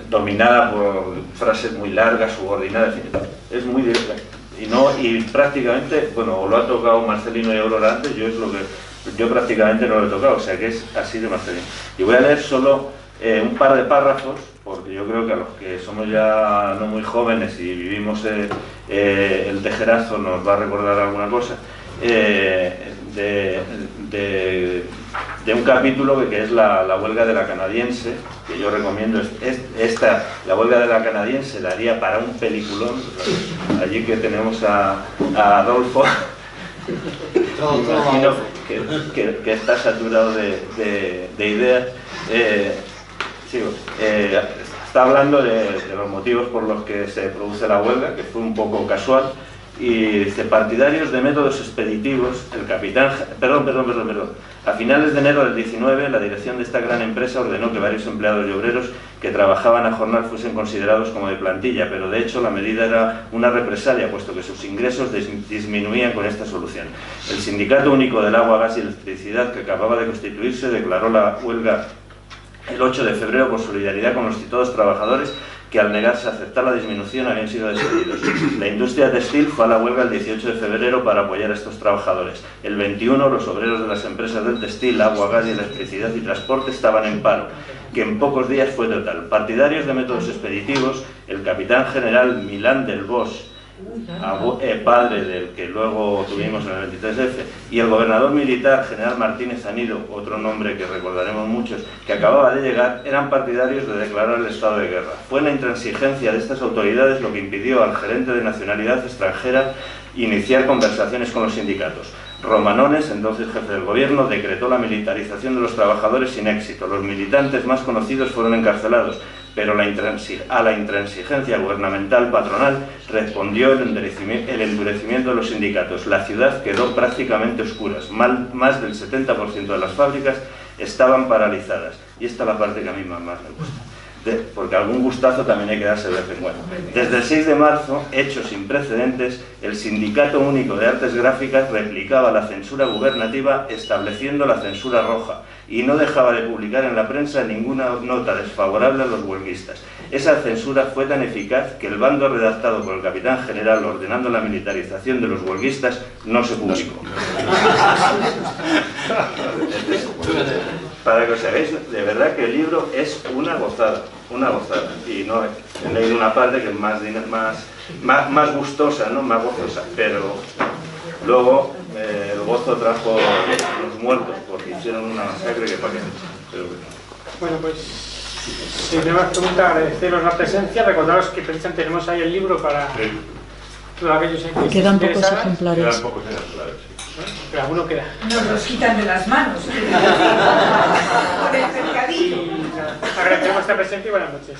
dominada por frases muy largas, subordinadas, es muy directa. Y prácticamente, bueno, o lo ha tocado Marcelino y Aurora antes, yo prácticamente no lo he tocado, o sea que es así de Marcelino. Y voy a leer solo un par de párrafos, porque yo creo que a los que somos ya no muy jóvenes y vivimos el tejerazo nos va a recordar alguna cosa, de un capítulo que es la huelga de la canadiense, que yo recomiendo. La huelga de la canadiense la haría para un peliculón. Allí que tenemos a Adolfo Me imagino que está saturado de ideas. Sigo. Está hablando de los motivos por los que se produce la huelga, que fue un poco casual, y dice: partidarios de métodos expeditivos, el capitán... Perdón. A finales de enero del 19, la dirección de esta gran empresa ordenó que varios empleados y obreros que trabajaban a jornal fuesen considerados como de plantilla, pero de hecho la medida era una represalia, puesto que sus ingresos disminuían con esta solución. El Sindicato Único del Agua, Gas y Electricidad, que acababa de constituirse, declaró la huelga el 8 de febrero por solidaridad con los citados trabajadores que al negarse a aceptar la disminución habían sido despedidos. La industria textil fue a la huelga el 18 de febrero para apoyar a estos trabajadores. El 21 los obreros de las empresas del textil, agua, gas y electricidad y transporte estaban en paro, que en pocos días fue total. Partidarios de métodos expeditivos, el capitán general Milán del Bosch, padre del que luego tuvimos en el 23F, y el gobernador militar general Martínez Anido, otro nombre que recordaremos muchos, que acababa de llegar, eran partidarios de declarar el estado de guerra. Fue la intransigencia de estas autoridades lo que impidió al gerente de nacionalidad extranjera iniciar conversaciones con los sindicatos. Romanones, entonces jefe del gobierno, decretó la militarización de los trabajadores sin éxito. Los militantes más conocidos fueron encarcelados, pero a la intransigencia gubernamental patronal respondió el endurecimiento de los sindicatos. La ciudad quedó prácticamente a oscuras. Más del 70% de las fábricas estaban paralizadas. Y esta es la parte que a mí más me gusta. Porque algún gustazo también hay que darse de vez en cuando. Desde el 6 de marzo, hecho sin precedentes, el Sindicato Único de Artes Gráficas replicaba la censura gubernativa estableciendo la censura roja y no dejaba de publicar en la prensa ninguna nota desfavorable a los huelguistas. Esa censura fue tan eficaz que el bando redactado por el capitán general ordenando la militarización de los huelguistas no se publicó. Para que os hagáis, de verdad que el libro es una gozada, y no he leído una parte que es más gustosa, ¿no? Más gozosa, pero luego el gozo trajo los muertos, porque hicieron una masacre que para qué. Bueno, pues si tenemos preguntas, agradeceros la presencia, recordaros que precisamente tenemos ahí el libro para todos aquellos que quedan pocos ejemplares. Quedan pocos ejemplares, sí. Pero alguno queda. Nos los quitan de las manos. Por el mercadillo. Agradecemos vuestra presencia y buenas noches.